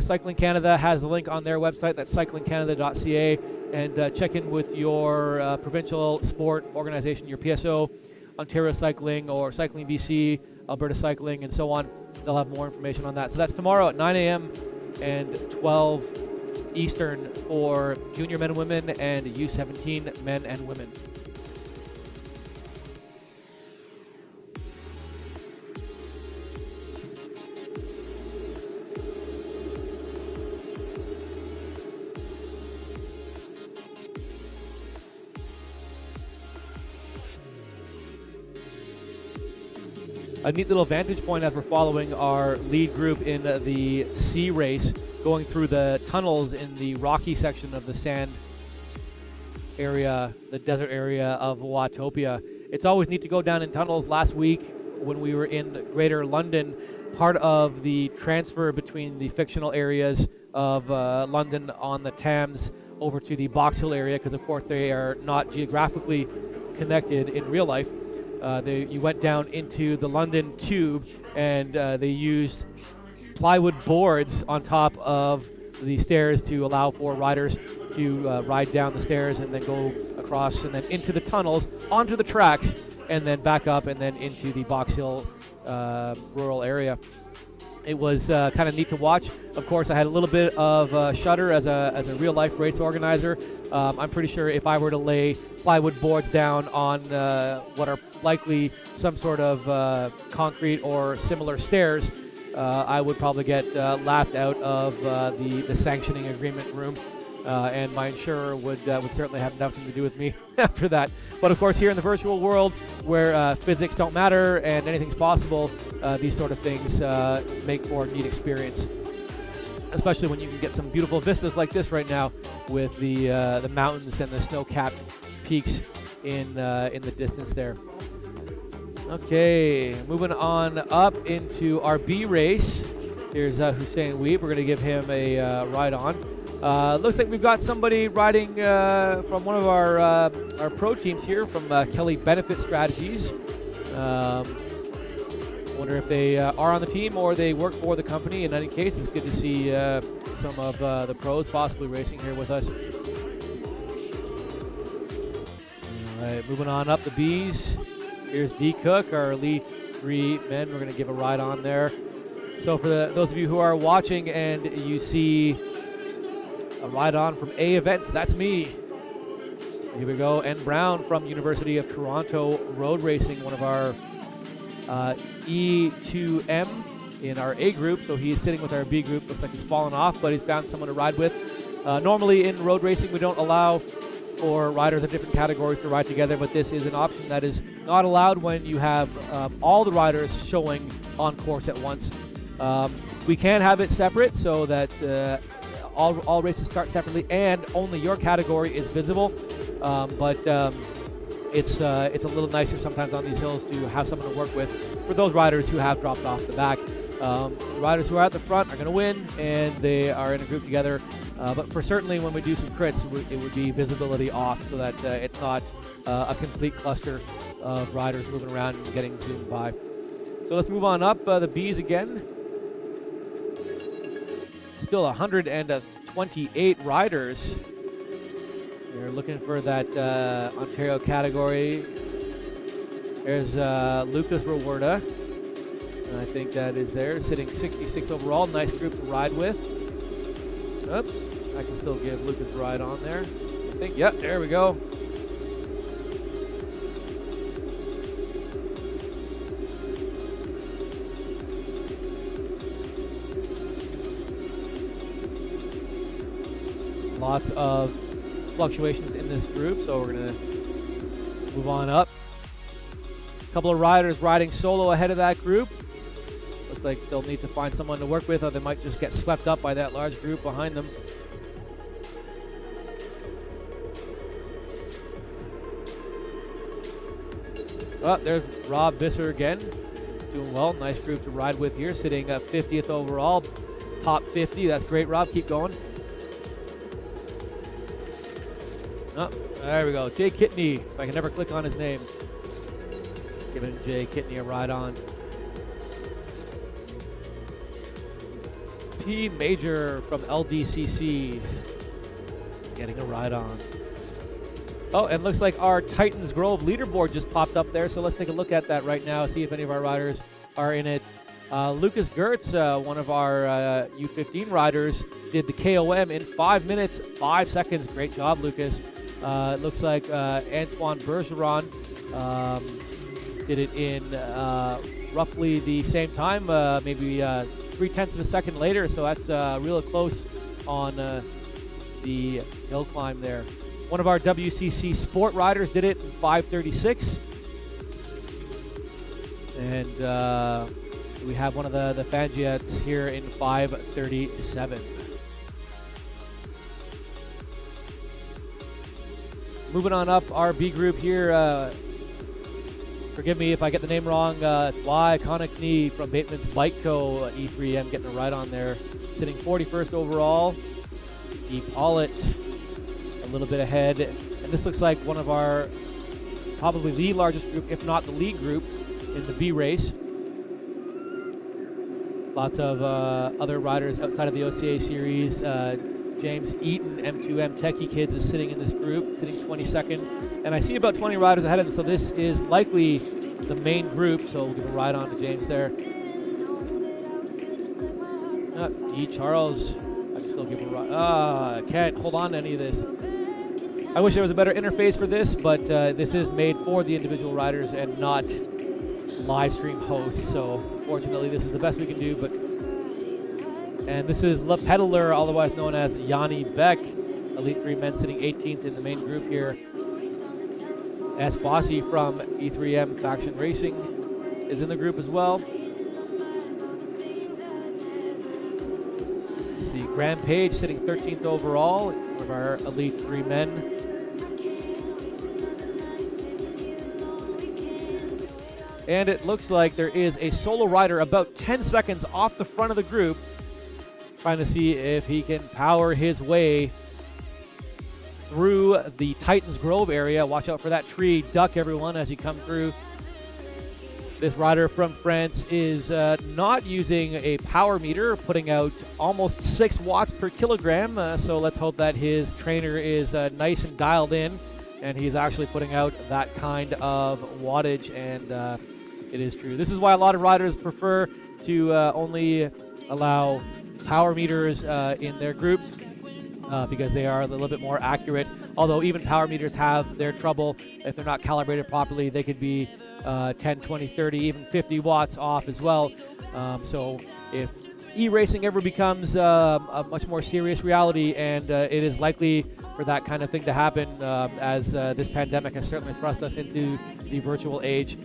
Cycling Canada has the link on their website. That's cyclingcanada.ca, and check in with your provincial sport organization, your PSO, Ontario Cycling, or Cycling BC, Alberta Cycling, and so on. They'll have more information on that. So that's tomorrow at 9 a.m. and 12 Eastern for junior men and women and U17 men and women. A neat little vantage point as we're following our lead group in the C race, going through the tunnels in the rocky section of the sand area, the desert area of Watopia. It's always neat to go down in tunnels. Last week when we were in Greater London, part of the transfer between the fictional areas of London on the Thames over to the Box Hill area, because of course they are not geographically connected in real life. You went down into the London Tube, and they used plywood boards on top of the stairs to allow for riders to ride down the stairs and then go across and then into the tunnels, onto the tracks, and then back up and then into the Box Hill rural area. It was kind of neat to watch. Of course, I had a little bit of shudder as a real-life race organizer. I'm pretty sure if I were to lay plywood boards down on what are likely some sort of concrete or similar stairs, I would probably get laughed out of the sanctioning agreement room, and my insurer would certainly have nothing to do with me after that. But of course, here in the virtual world, where physics don't matter and anything's possible, these sort of things make for a neat experience. Especially when you can get some beautiful vistas like this right now, with the mountains and the snow-capped peaks in the distance there. Okay, moving on up into our B race. Here's Hussein Weeb. We're going to give him a ride on. Looks like we've got somebody riding from one of our pro teams here, from Kelly Benefit Strategies. Wonder if they are on the team or they work for the company. In any case, it's good to see some of the pros possibly racing here with us. All right, moving on up the Bs. Here's D. Cook, our elite 3 men. We're going to give a ride on there. So for those of you who are watching and you see a ride on from A Events, that's me. Here we go. N. Brown from University of Toronto Road Racing, one of our E2M in our A group. So he's sitting with our B group. Looks like he's fallen off, but he's found someone to ride with. Normally in road racing, we don't allow for riders of different categories to ride together, but this is an option that is not allowed when you have all the riders showing on course at once. We can have it separate so that all races start separately and only your category is visible, but it's a little nicer sometimes on these hills to have someone to work with for those riders who have dropped off the back. The riders who are at the front are going to win, and they are in a group together. But for certainly when we do some crits, it would be visibility off so that it's not a complete cluster of riders moving around and getting zoomed by. So let's move on up the Bs again. Still 128 riders. They're looking for that Ontario category. There's Lucas Rowerda. I think that is there, sitting 66 overall. Nice group to ride with. Oops, I can still give Lucas a ride on there. I think, yep, there we go. lots of fluctuations in this group, so we're going to move on up. A couple of riders riding solo ahead of that group. Looks like they'll need to find someone to work with, or they might just get swept up by that large group behind them. Oh, there's Rob Visser again, doing well. Nice group to ride with here, sitting at 50th overall, top 50. That's great, Rob. Keep going. Oh, there we go. Jay Kitney, if I can never click on his name. Giving Jay Kitney a ride on. P. Major from LDCC getting a ride on. Oh, and looks like our Titans Grove leaderboard just popped up there, so let's take a look at that right now, see if any of our riders are in it. Lucas Gertz, one of our U15 riders, did the KOM in 5 minutes, 5 seconds. Great job, Lucas. It looks like Antoine Bergeron did it in roughly the same time, maybe 0.3 of a second later, so that's real close on the hill climb there. One of our WCC Sport riders did it in 5:36. And we have one of the Fangiets here in 5:37. Moving on up our B group here. Forgive me if I get the name wrong. It's Y Connickney from Bateman's Bike Co. E3M getting a ride on there. Sitting 41st overall. E. Pollitt a little bit ahead. And this looks like one of our, probably the largest group, if not the lead group, in the B race. Lots of other riders outside of the OCA series. James Eaton, M2M Techie Kids, is sitting in this group, sitting 22nd. And I see about 20 riders ahead of him, so this is likely the main group, so we'll give a ride on to James there. D. Charles, I can still give a ride. I can't hold on to any of this. I wish there was a better interface for this, but this is made for the individual riders and not live stream hosts, so fortunately this is the best we can do. And this is Le Peddler, otherwise known as Yanni Beck, Elite 3 men, sitting 18th in the main group here. S. Bossy from E3M Faction Racing is in the group as well. Let's see, Graham Page sitting 13th overall, one of our Elite 3 men. And it looks like there is a solo rider about 10 seconds off the front of the group, trying to see if he can power his way through the Titans Grove area. Watch out for that tree. Duck, everyone, as you come through. This rider from France is not using a power meter, putting out almost 6 watts per kilogram. So let's hope that his trainer is nice and dialed in, and he's actually putting out that kind of wattage, and it is true. This is why a lot of riders prefer to only allow power meters in their groups, because they are a little bit more accurate. Although even power meters have their trouble. If they're not calibrated properly, they could be 10, 20, 30, even 50 watts off as well. So if e-racing ever becomes a much more serious reality, and it is likely for that kind of thing to happen, as this pandemic has certainly thrust us into the virtual age,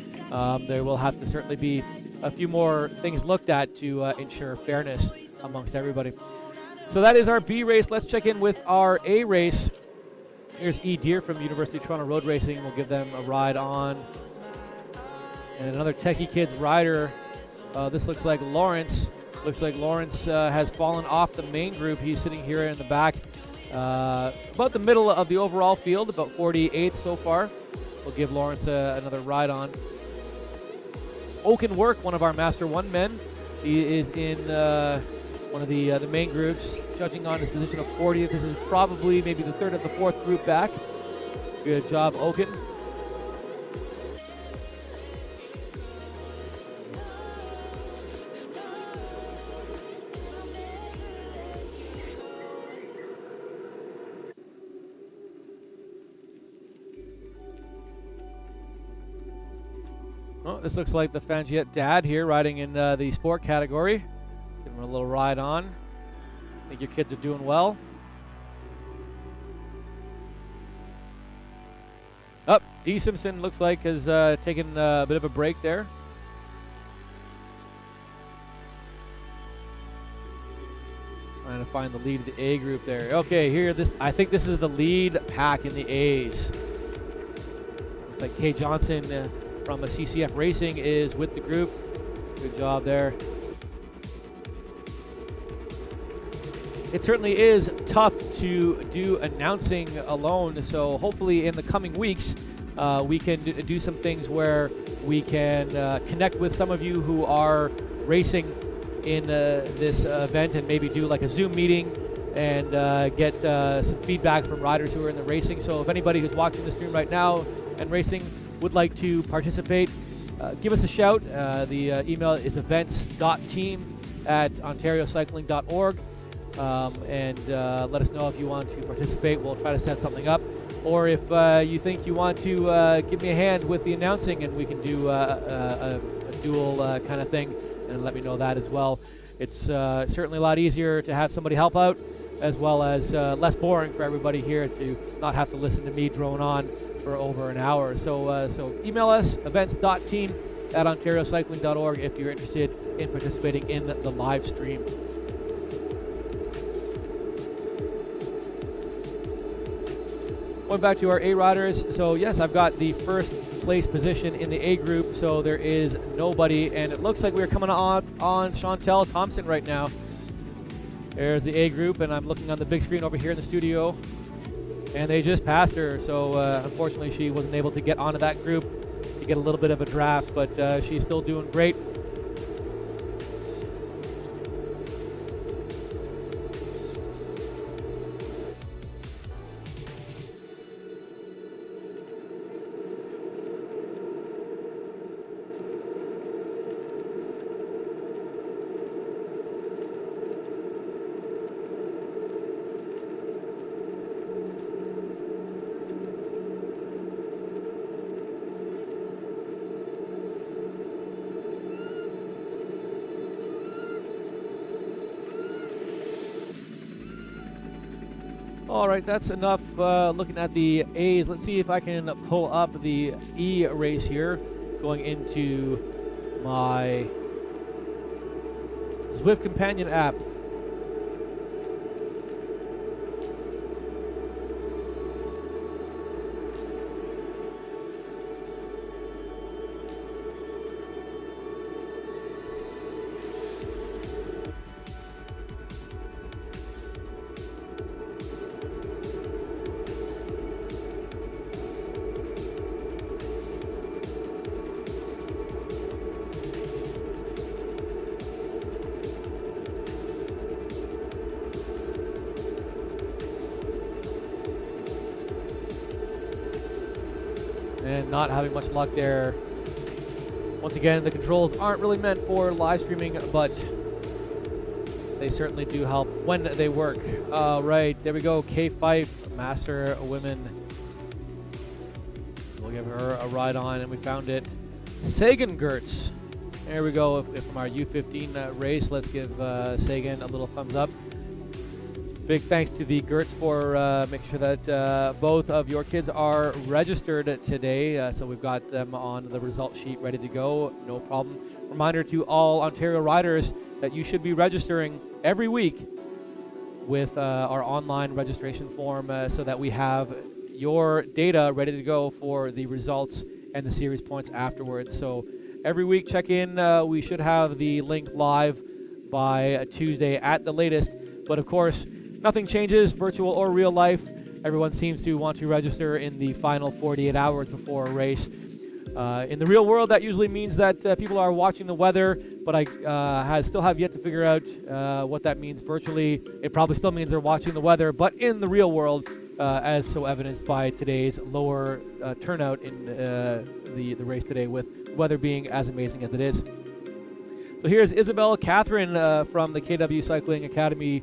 there will have to certainly be a few more things looked at to ensure fairness amongst everybody. So that is our B race. Let's check in with our A race. Here's E. Deer from University of Toronto Road Racing. We'll give them a ride on. And another Techie Kids rider. This looks like Lawrence. Looks like Lawrence has fallen off the main group. He's sitting here in the back, about the middle of the overall field, about 48th so far. We'll give Lawrence another ride on. Oaken Work, one of our Master 1 men. He is in one of the main groups, judging on his position of 40th. This is probably maybe the third or the fourth group back. Good job, Oaken. Oh, this looks like the Fangiet dad here riding in the sport category. Give him a little ride on. I think your kids are doing well. Up, D. Simpson looks like has taken a bit of a break there. Trying to find the lead of the A group there. Okay, here, I think this is the lead pack in the A's. Looks like Kay Johnson from CCF Racing is with the group. Good job there. It certainly is tough to do announcing alone, so hopefully in the coming weeks we can do some things where we can connect with some of you who are racing in this event and maybe do like a Zoom meeting and get some feedback from riders who are in the racing. So if anybody who's watching the stream right now and racing would like to participate, give us a shout. The email is events.team@ontariocycling.org. And let us know if you want to participate. We'll try to set something up. Or if you think you want to give me a hand with the announcing, and we can do a dual kind of thing, and let me know that as well. It's certainly a lot easier to have somebody help out, as well as less boring for everybody here to not have to listen to me drone on for over an hour. So email us, events.team@ontariocycling.org if you're interested in participating in the live stream. Going back to our A riders, so yes, I've got the first place position in the A group, so there is nobody, and it looks like we're coming on Chantel Thompson right now. There's the A group, and I'm looking on the big screen over here in the studio, and they just passed her, so unfortunately she wasn't able to get onto that group to get a little bit of a draft, but she's still doing great. All right, that's enough looking at the A's. Let's see if I can pull up the E race here, going into my Zwift Companion app. And not having much luck there. Once again, the controls aren't really meant for live streaming, but they certainly do help when they work. Right, there we go. Kay Fife, Master Women. We'll give her a ride on, and we found it. Sagan Gertz. There we go. From our U15 race, let's give Sagan a little thumbs up. Big thanks to the Gertz for making sure that both of your kids are registered today. So we've got them on the result sheet ready to go. No problem. Reminder to all Ontario riders that you should be registering every week with our online registration form so that we have your data ready to go for the results and the series points afterwards. So every week check in. We should have the link live by Tuesday at the latest. But of course, nothing changes, virtual or real life. Everyone seems to want to register in the final 48 hours before a race. In the real world, that usually means that people are watching the weather, but I still have yet to figure out what that means virtually. It probably still means they're watching the weather, but in the real world, as so evidenced by today's lower turnout in the race today, with weather being as amazing as it is. So here's Isabel Catherine from the KW Cycling Academy,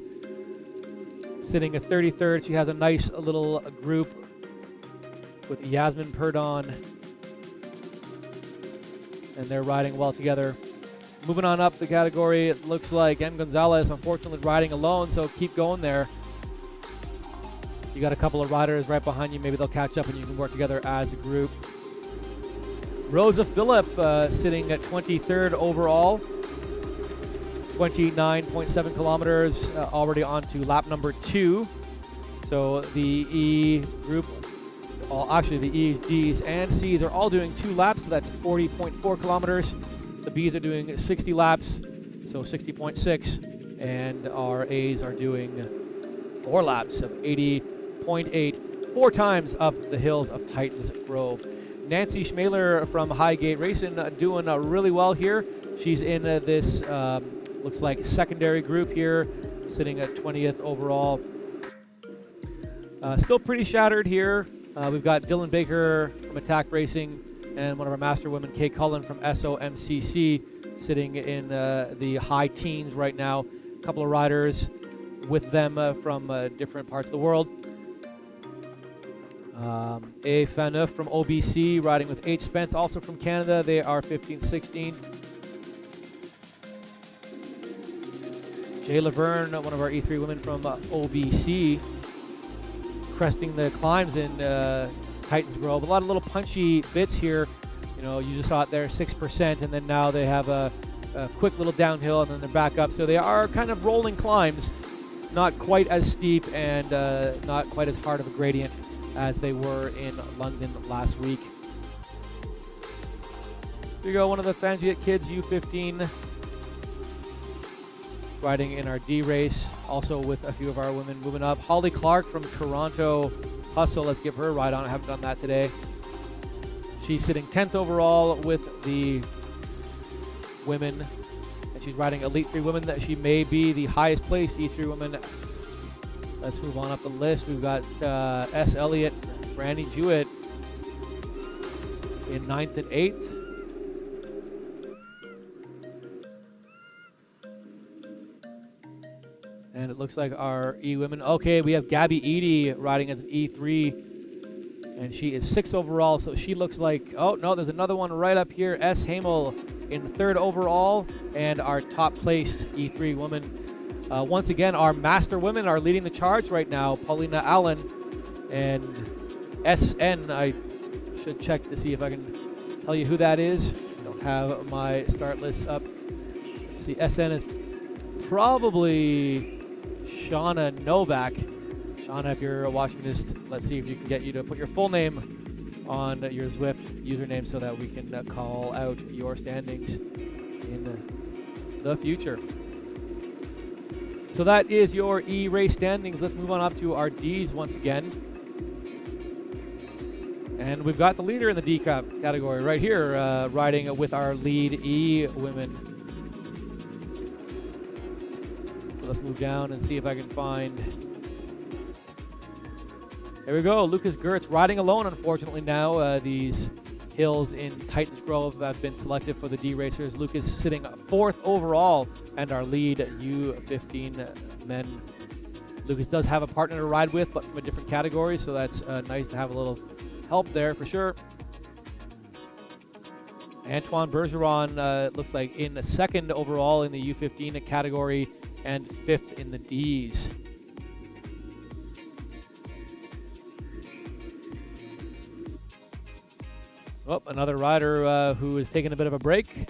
sitting at 33rd. She has a nice little group with Yasmin Perdon, and they're riding well together. Moving on up the category, it looks like M. Gonzalez, unfortunately, riding alone, so keep going there. You got a couple of riders right behind you. Maybe they'll catch up and you can work together as a group. Rosa Phillip sitting at 23rd overall. 29.7 kilometers, already on to lap number 2. So the E group, actually the E's, D's, and C's are all doing 2 laps, so that's 40.4 kilometers. The B's are doing 60 laps, so 60.6, and our A's are doing 4 laps of 80.8, 4 times up the hills of Titans Grove. Nancy Schmaler from Highgate Racing doing really well here. She's in this, looks like secondary group here, sitting at 20th overall. Still pretty shattered here. We've got Dylan Baker from Attack Racing and one of our master women, Kay Cullen from SOMCC, sitting in the high teens right now. A couple of riders with them from different parts of the world. A Faneuf from OBC riding with H. Spence, also from Canada. They are 15-16. Jay Laverne, one of our E3 women from OBC, cresting the climbs in Titans Grove. A lot of little punchy bits here. You know, you just saw it there, 6%, and then now they have a quick little downhill, and then they're back up. So they are kind of rolling climbs, not quite as steep and not quite as hard of a gradient as they were in London last week. Here you go, one of the Fangiet kids, U15, riding in our D race, also with a few of our women moving up. Holly Clark from Toronto Hustle, let's give her a ride on. I haven't done that today. She's sitting 10th overall with the women, and she's riding Elite 3 women. That she may be the highest placed E3 woman. Let's move on up the list. We've got S. Elliott, Brandy Jewett in 9th and 8th. And it looks like our E-women. Okay, we have Gabby Eady riding as an E3, and she is 6th overall, so she looks like, oh no, there's another one right up here. S. Hamel in 3rd overall, and our top placed E3 woman. Once again, our master women are leading the charge right now. Paulina Allen and SN. I should check to see if I can tell you who that is. I don't have my start list up. Let's see, SN is probably Shauna Novak. Shauna, if you're watching this, let's see if you can get you to put your full name on your Zwift username so that we can call out your standings in the future. So that is your E-race standings. Let's move on up to our Ds once again. And we've got the leader in the D category right here, riding with our lead E women. So let's move down and see if I can find. There we go. Lucas Gertz riding alone, unfortunately, now. These hills in Titans Grove have been selected for the D racers. Lucas sitting 4th overall, and our lead U15 men. Lucas does have a partner to ride with, but from a different category, so that's nice to have a little help there for sure. Antoine Bergeron looks like in the 2nd overall in the U15 category and 5th in the Ds. Oh, another rider who is taking a bit of a break.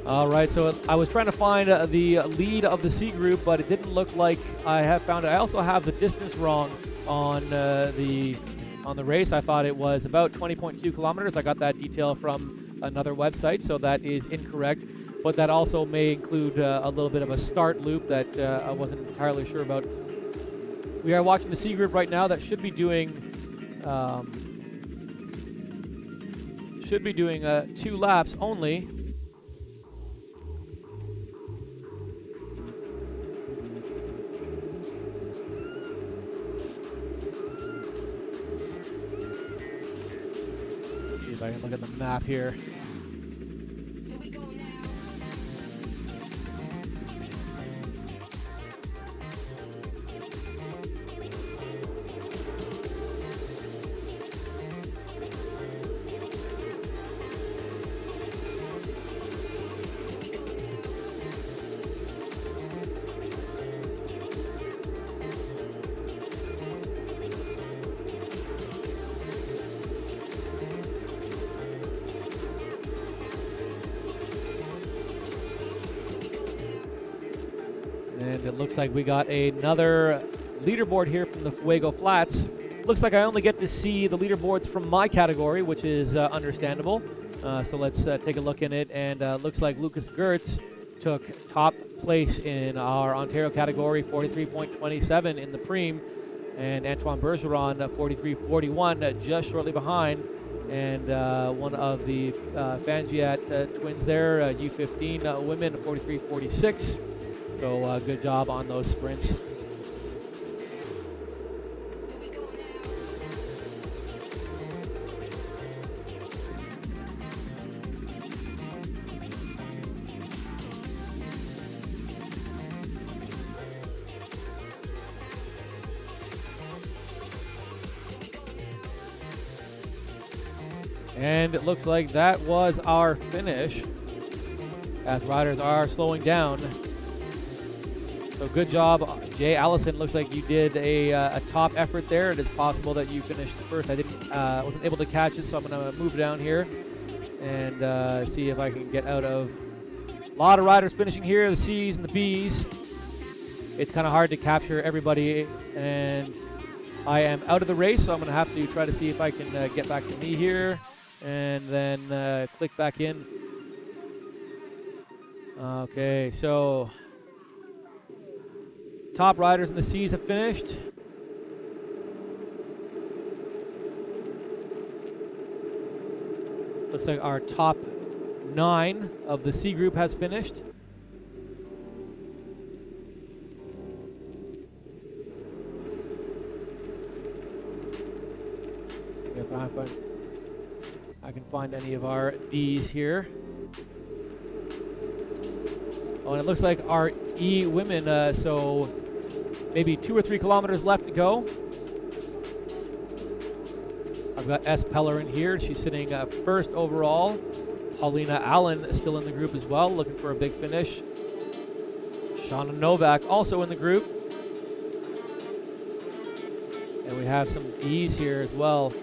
All right, so I was trying to find the lead of the C group, but it didn't look like I have found it. I also have the distance wrong on the race. I thought it was about 20.2 kilometers. I got that detail from another website, so that is incorrect. But that also may include a little bit of a start loop that I wasn't entirely sure about. We are watching the C group right now. That should be doing 2 laps only. Let's see if I can look at the map here. And it looks like we got another leaderboard here from the Fuego Flats. Looks like I only get to see the leaderboards from my category, which is understandable. So let's take a look in it. And looks like Lucas Gertz took top place in our Ontario category, 43.27 in the Preem. And Antoine Bergeron, 43.41, just shortly behind. And one of the Fangiat twins there, U15 women, 43.46. So good job on those sprints. And it looks like that was our finish, as riders are slowing down. So good job, Jay Allison. Looks like you did a top effort there. It is possible that you finished first. I wasn't able to catch it, so I'm going to move down here and see if I can get out of. A lot of riders finishing here, the C's and the B's. It's kind of hard to capture everybody, and I am out of the race, so I'm going to have to try to see if I can get back to me here and then click back in. Okay, so top riders in the C's have finished. Looks like our top 9 of the C group has finished. See if I can find any of our D's here. Oh, and it looks like our E women, so maybe 2 or 3 kilometers left to go. I've got S. Pellerin here. She's sitting first overall. Paulina Allen still in the group as well, looking for a big finish. Shauna Novak also in the group. And we have some D's here as well.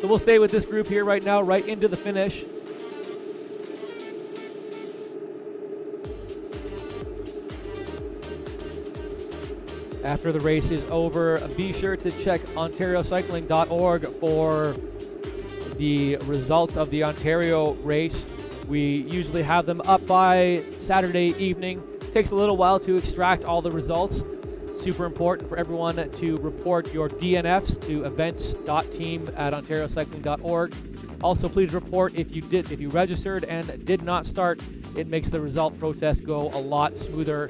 So we'll stay with this group here right now, right into the finish. After the race is over, be sure to check OntarioCycling.org for the results of the Ontario race. We usually have them up by Saturday evening. Takes a little while to extract all the results. Super important for everyone to report your DNFs to events.team@ontariocycling.org. Also, please report if you registered and did not start. It makes the result process go a lot smoother,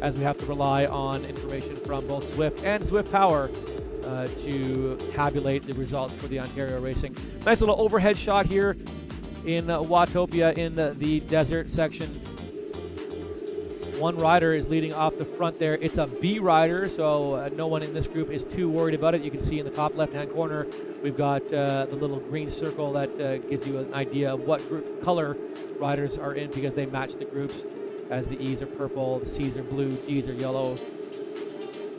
as we have to rely on information from both Zwift and Zwift Power to tabulate the results for the Ontario racing. Nice little overhead shot here in Watopia in the desert section. One rider is leading off the front there. It's a B rider, so no one in this group is too worried about it. You can see in the top left-hand corner, we've got the little green circle that gives you an idea of what group color riders are in, because they match the groups, as the E's are purple, the C's are blue, D's are yellow,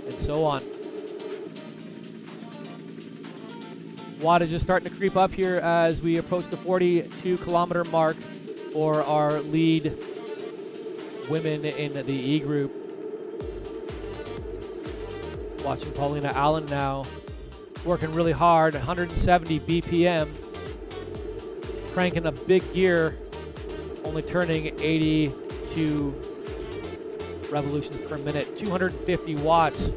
and so on. Wattage is starting to creep up here as we approach the 42-kilometer mark. for our lead women in the E group. Watching Paulina Allen now, working really hard, 170 BPM, cranking a big gear, only turning 82 revolutions per minute, 250 watts.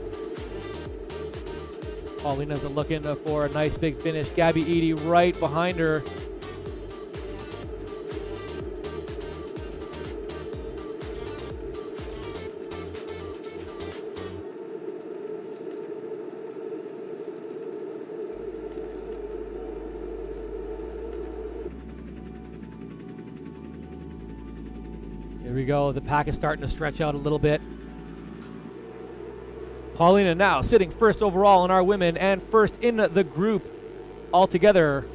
Paulina's looking for a nice big finish. Gabby Eady right behind her. Here we go. The pack is starting to stretch out a little bit. Paulina now sitting first overall in our women and first in the group altogether.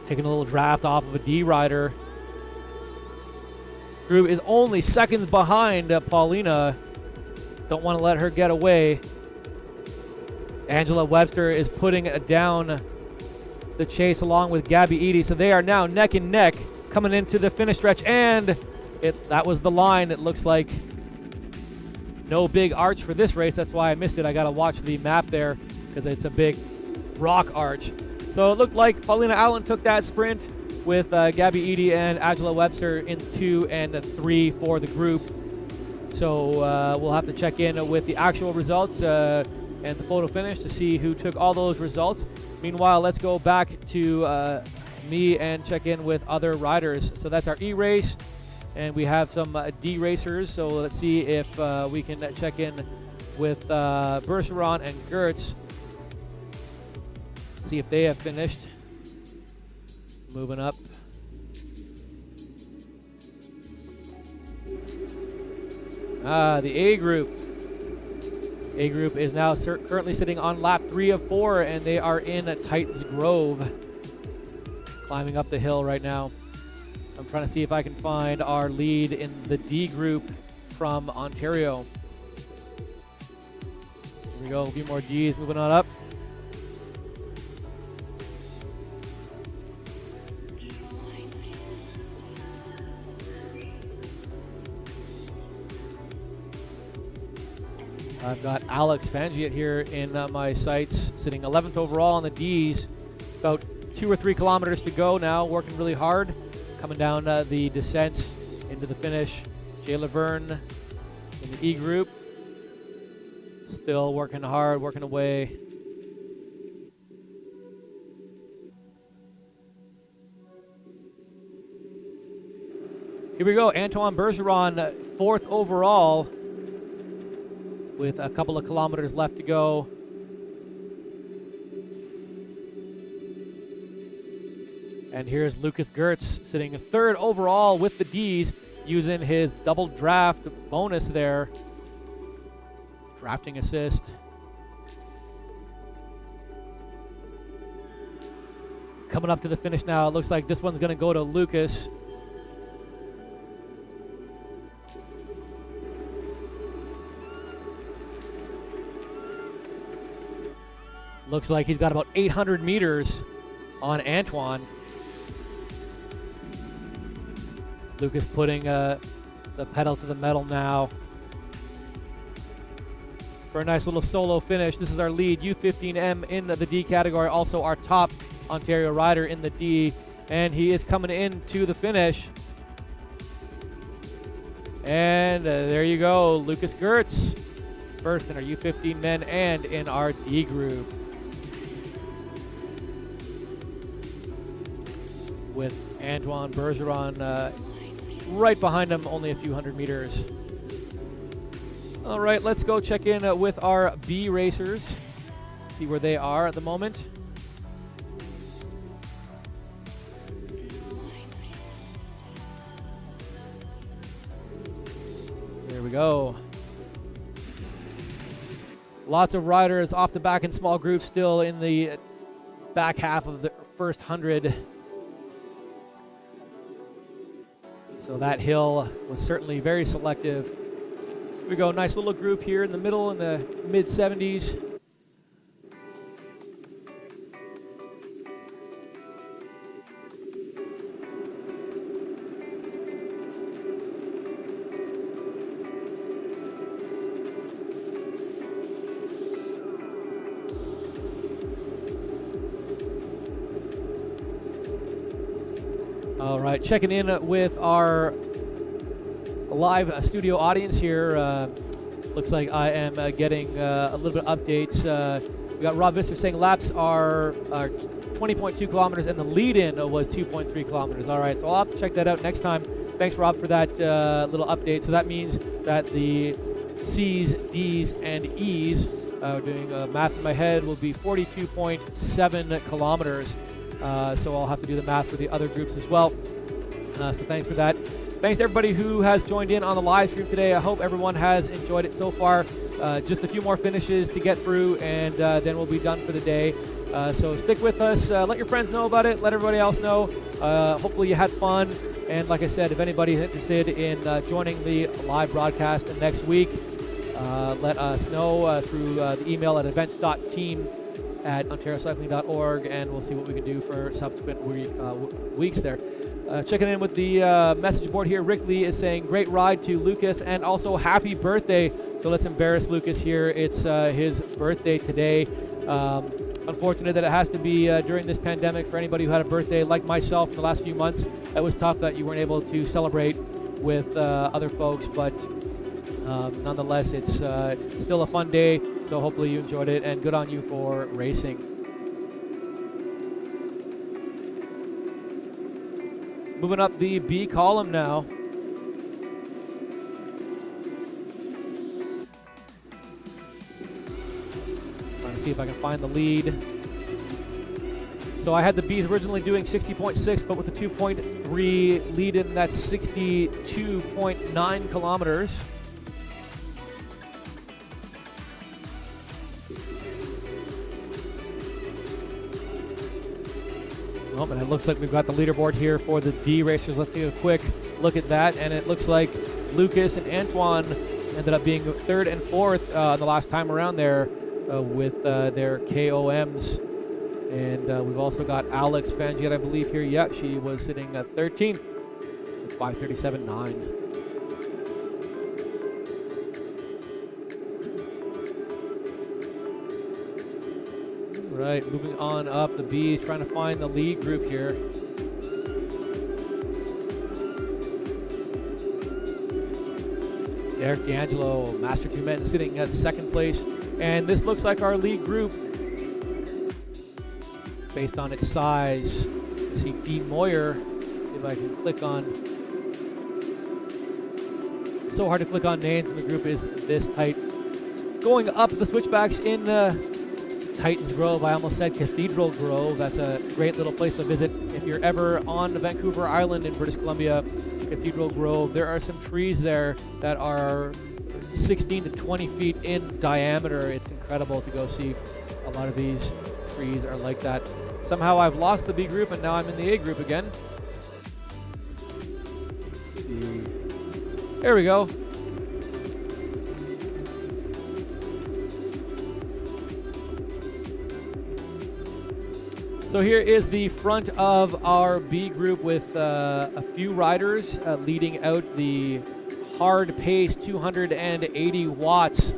Taking a little draft off of a D rider. Group is only seconds behind Paulina. Don't want to let her get away. Angela Webster is putting down the chase along with Gabby Eady. So they are now neck and neck coming into the finish stretch, and that was the line. It looks like no big arch for this race. That's why I missed it. I got to watch the map there because it's a big rock arch. So it looked like Paulina Allen took that sprint with Gabby Eady and Angela Webster in 2 and 3 for the group. So we'll have to check in with the actual results and the photo finish to see who took all those results. Meanwhile, let's go back to me and check in with other riders. So that's our E race. And we have some D racers, so let's see if we can check in with Bergeron and Gertz. See if they have finished. Moving up. The A group. A group is now currently sitting on lap 3 of 4, and they are in Titans Grove. Climbing up the hill right now. I'm trying to see if I can find our lead in the D group from Ontario. Here we go, a few more Ds moving on up. I've got Alex Fangiat here in my sights, sitting 11th overall on the Ds. About 2 or 3 kilometers to go now, working really hard. Coming down the descents into the finish. Jay Laverne in the E group. Still working hard, working away. Here we go, Antoine Bergeron, 4th overall with a couple of kilometers left to go. And here's Lucas Gertz sitting 3rd overall with the Ds, using his double draft bonus there. Drafting assist. Coming up to the finish now. It looks like this one's going to go to Lucas. Looks like he's got about 800 meters on Antoine. Lucas putting the pedal to the metal now for a nice little solo finish. This is our lead, U15M in the D category, also our top Ontario rider in the D, and he is coming into the finish. And there you go, Lucas Gertz, first in our U15 men and in our D group. With Antoine Bergeron right behind him, only a few hundred meters. All right, let's go check in with our B racers, see where they are at the moment. There we go. Lots of riders off the back in small groups, still in the back half of the first 100. So that hill was certainly very selective. Here we go, nice little group here in the middle in the mid 70s. All right, checking in with our live studio audience here. Looks like I am getting a little bit of updates. We got Rob Visser saying laps are 20.2 kilometers and the lead-in was 2.3 kilometers. All right, so I'll have to check that out next time. Thanks, Rob, for that little update. So that means that the C's, D's, and E's, doing math in my head, will be 42.7 kilometers. So I'll have to do the math for the other groups as well. So thanks for that. Thanks to everybody who has joined in on the live stream today. I hope everyone has enjoyed it so far. Just a few more finishes to get through, and then we'll be done for the day. So stick with us. Let your friends know about it. Let everybody else know. Hopefully you had fun. And like I said, if anybody's interested in joining the live broadcast next week, let us know through the email at events.team@ontariocycling.org, and we'll see what we can do for subsequent weeks there. Checking in with the message board here, Rick Lee is saying great ride to Lucas and also happy birthday. So let's embarrass Lucas here. It's his birthday today. Unfortunate that it has to be during this pandemic for anybody who had a birthday like myself in the last few months. It was tough that you weren't able to celebrate with other folks, but nonetheless, it's still a fun day. So hopefully you enjoyed it, and good on you for racing. Moving up the B column now. Trying to see if I can find the lead. So I had the B's originally doing 60.6, but with the 2.3 lead in, that's 62.9 kilometers. Oh, and it looks like we've got the leaderboard here for the D racers. Let's take a quick look at that. And it looks like Lucas and Antoine ended up being third and fourth the last time around there with their KOMs. And we've also got Alex Fangiet, I believe, here. Yeah, she was sitting at 13th with 5:37.9. Right, moving on up the B's, trying to find the lead group here. Eric D'Angelo, Master 2 Men, sitting at second place. And this looks like our lead group based on its size. You see Dean Moyer. See if I can click on. So hard to click on names when the group is this tight. Going up the switchbacks in Titans Grove. I almost said Cathedral Grove. That's a great little place to visit if you're ever on Vancouver Island in British Columbia. Cathedral Grove. There are some trees there that are 16 to 20 feet in diameter. It's incredible to go see. A lot of these trees are like that. Somehow I've lost the B group and now I'm in the A group again. Let's see. There we go. So here is the front of our B group with a few riders leading out the hard pace 280 watts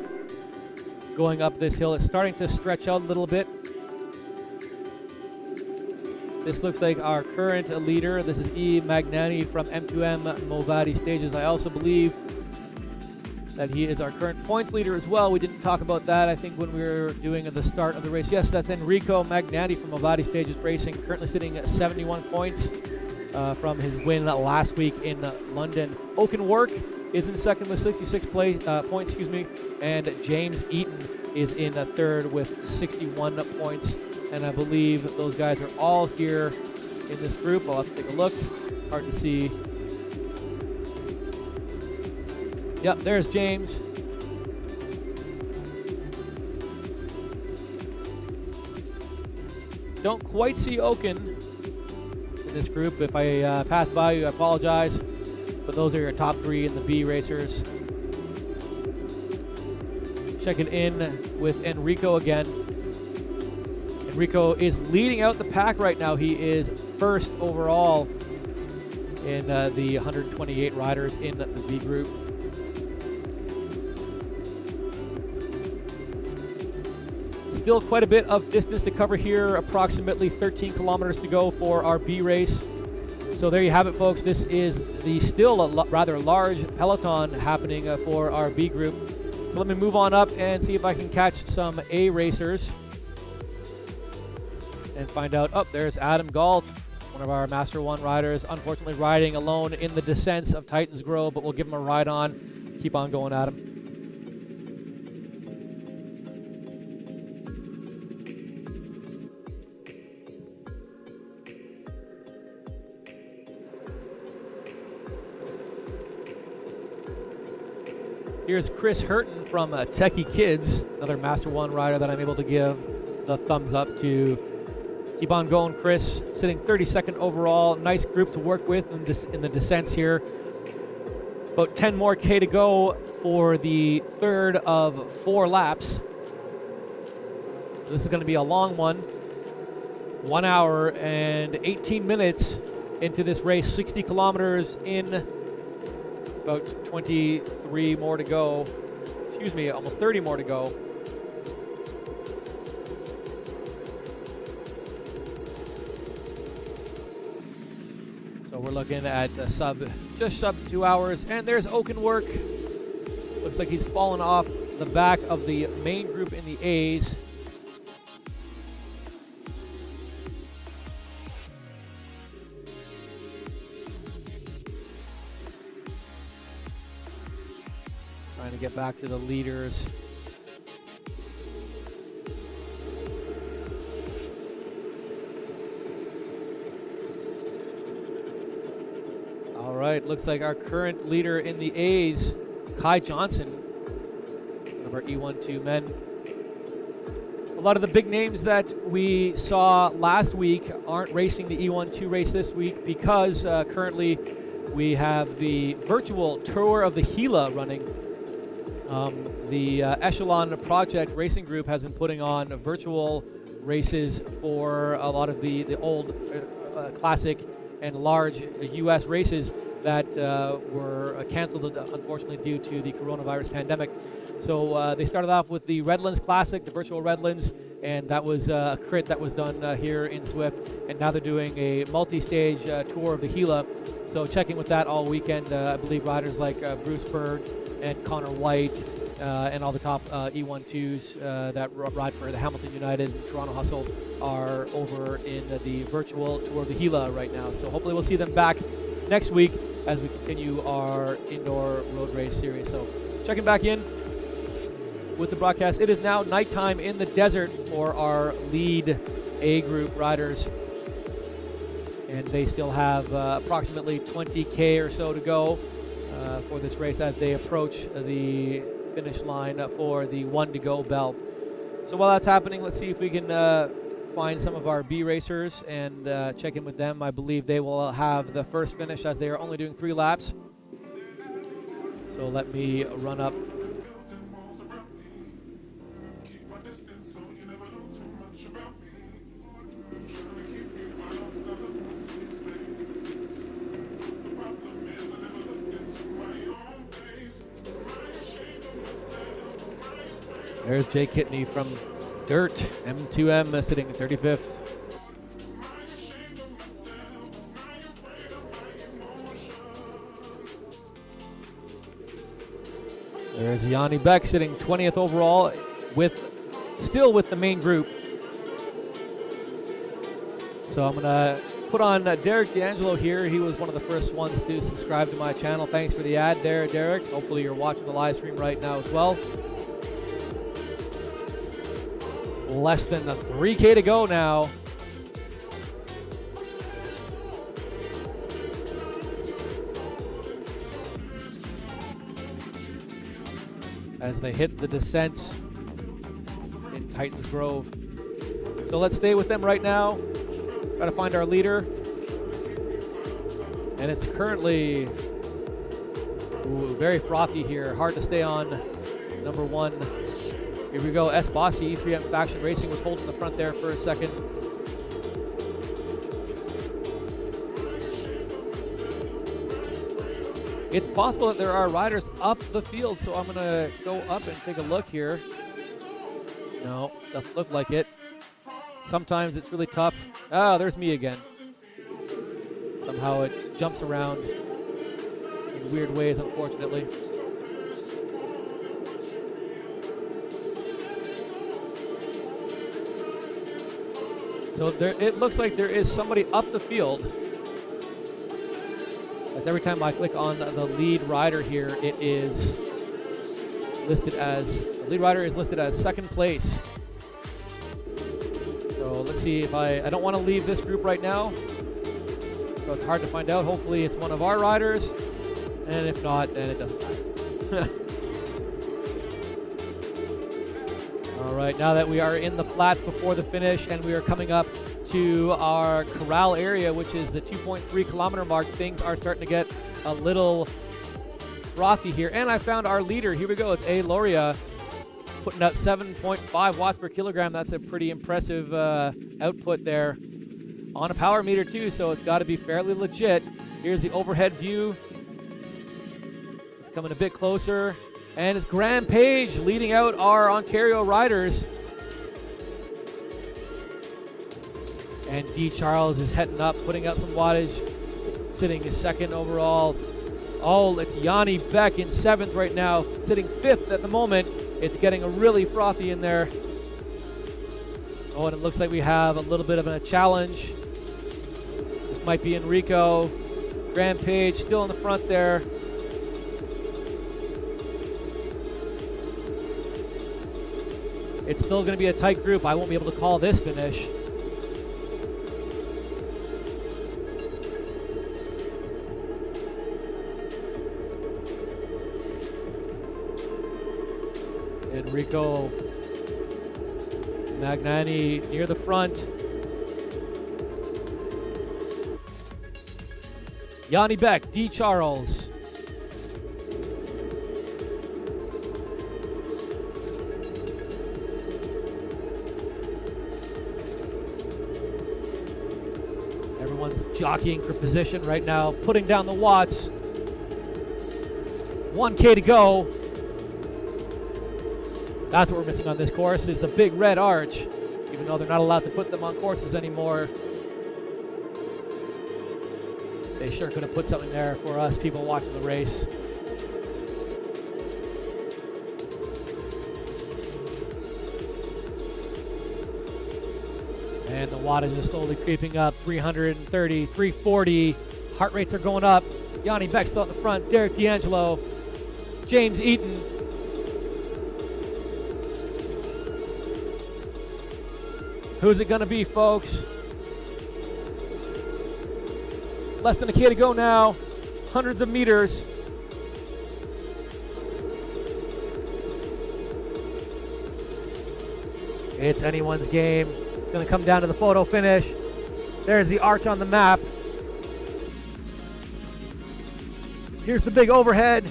going up this hill. It's starting to stretch out a little bit. This looks like our current leader. This is E. Magnani from M2M Movati Stages. I also believe that he is our current points leader as well. We didn't talk about that, I think, when we were doing the start of the race. Yes, that's Enrico Magnani from Movati Stages Racing, currently sitting at 71 points from his win last week in London. Oaken Work is in second with 66 points, and James Eaton is in third with 61 points. And I believe those guys are all here in this group. I'll have to take a look. Hard to see. Yep, there's James. Don't quite see Oaken in this group. If I pass by you, I apologize. But those are your top three in the B racers. Checking in with Enrico again. Enrico is leading out the pack right now. He is first overall in the 128 riders in the B group. Still quite a bit of distance to cover here, approximately 13 kilometers to go for our B race. So there you have it, folks. This is the still a rather large peloton happening for our B group. So let me move on up and see if I can catch some A racers and find out. Oh, there's Adam Galt, one of our Master 1 riders, unfortunately riding alone in the descents of Titans Grove, but we'll give him a ride on. Keep on going, Adam. Here's Chris Hurton from Techie Kids, another Master 1 rider that I'm able to give the thumbs up to. Keep on going, Chris. Sitting 32nd overall. Nice group to work with in the descents here. About 10 more K to go for the third of 4 laps. So this is going to be a long one. 1 hour and 18 minutes into this race. 60 kilometers in. About 23 more to go. Excuse me, almost 30 more to go. So we're looking at just sub 2 hours. And there's Oakenwork. Looks like he's fallen off the back of the main group in the A's. Trying to get back to the leaders. All right, looks like our current leader in the A's is Kai Johnson, one of our E12 men. A lot of the big names that we saw last week aren't racing the E12 race this week because currently we have the virtual Tour of the Gila running. The Echelon Project Racing Group has been putting on virtual races for a lot of the old classic and large U.S. races that were canceled, unfortunately, due to the coronavirus pandemic. So they started off with the Redlands Classic, the virtual Redlands, and that was a crit that was done here in Swift. And now they're doing a multi-stage Tour of the Gila. So checking with that all weekend, I believe riders like Bruce Bird and Connor White and all the top E12s that ride for the Hamilton United and Toronto Hustle are over in the virtual Tour of the Gila right now. So hopefully we'll see them back next week as we continue our indoor road race series. So checking back in with the broadcast. It is now nighttime in the desert for our lead A group riders. And they still have approximately 20K or so to go for this race as they approach the finish line for the 1 to go bell. So while that's happening, let's see if we can find some of our B racers and check in with them. I believe they will have the first finish as they are only doing 3 laps. So let me run up. There's Jay Kitney from Dirt, M2M sitting 35th. There's Yanni Beck sitting 20th overall, still with the main group. So I'm going to put on Derek D'Angelo here. He was one of the first ones to subscribe to my channel. Thanks for the ad there, Derek. Hopefully you're watching the live stream right now as well. Less than 3K to go now. As they hit the descents in Titans Grove. So let's stay with them right now. Try to find our leader. And it's currently very frothy here. Hard to stay on number 1. Here we go, S. Bossy, E3M Faction Racing was holding the front there for a second. It's possible that there are riders up the field, so I'm going to go up and take a look here. No, doesn't look like it. Sometimes it's really tough. Oh, there's me again. Somehow it jumps around in weird ways, unfortunately. So it looks like there is somebody up the field. As every time I click on the lead rider here, it is listed as, the lead rider is listed as second place. So let's see if I don't want to leave this group right now. So it's hard to find out. Hopefully it's one of our riders. And if not, then it doesn't matter. All right, now that we are in the flats before the finish and we are coming up to our corral area, which is the 2.3 kilometer mark, things are starting to get a little frothy here. And I found our leader. Here we go. It's A. Loria putting out 7.5 watts per kilogram. That's a pretty impressive output there on a power meter too, so it's got to be fairly legit. Here's the overhead view. It's coming a bit closer. And it's Graham Page leading out our Ontario riders. And D. Charles is heading up, putting out some wattage, sitting second overall. Oh, it's Yanni Beck in 7th right now, sitting 5th at the moment. It's getting really frothy in there. Oh, and it looks like we have a little bit of a challenge. This might be Enrico. Graham Page still in the front there. It's still going to be a tight group. I won't be able to call this finish. Enrico Magnani near the front. Yanni Beck, D. Charles. Everyone's jockeying for position right now, putting down the watts. 1K to go. That's what we're missing on this course, is the big red arch, even though they're not allowed to put them on courses anymore. They sure could have put something there for us people watching the race. And the wattage is slowly creeping up, 330, 340. Heart rates are going up. Yanni Beck still at the front, Derek D'Angelo, James Eaton. Who's it going to be, folks? Less than a K to go now. Hundreds of meters. It's anyone's game. It's going to come down to the photo finish. There's the arch on the map. Here's the big overhead.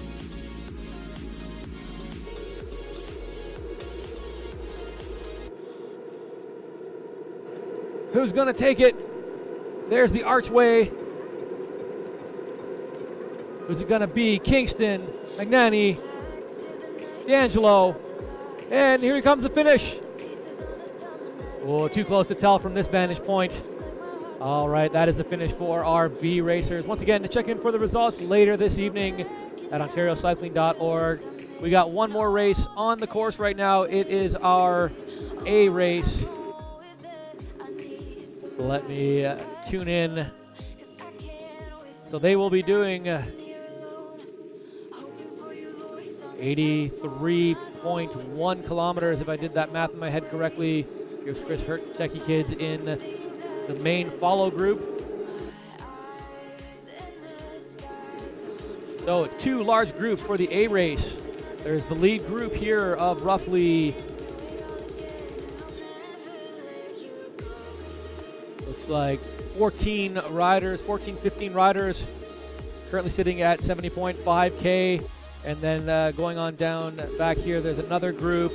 Who's going to take it? There's the Archway. Who's it going to be? Kingston, Magnani, Angelo. And here comes the finish. Oh, too close to tell from this vantage point. All right, that is the finish for our B racers. Once again, to check in for the results later this evening at ontariocycling.org. We got one more race on the course right now. It is our A race. Let me tune in. So they will be doing 83.1 kilometers, if I did that math in my head correctly. Here's Chris Hurt, Techie Kids in the main follow group. So it's two large groups for the A race. There's the lead group here of roughly, looks like 14 riders, 15 riders, currently sitting at 70.5K. And then going on down back here, there's another group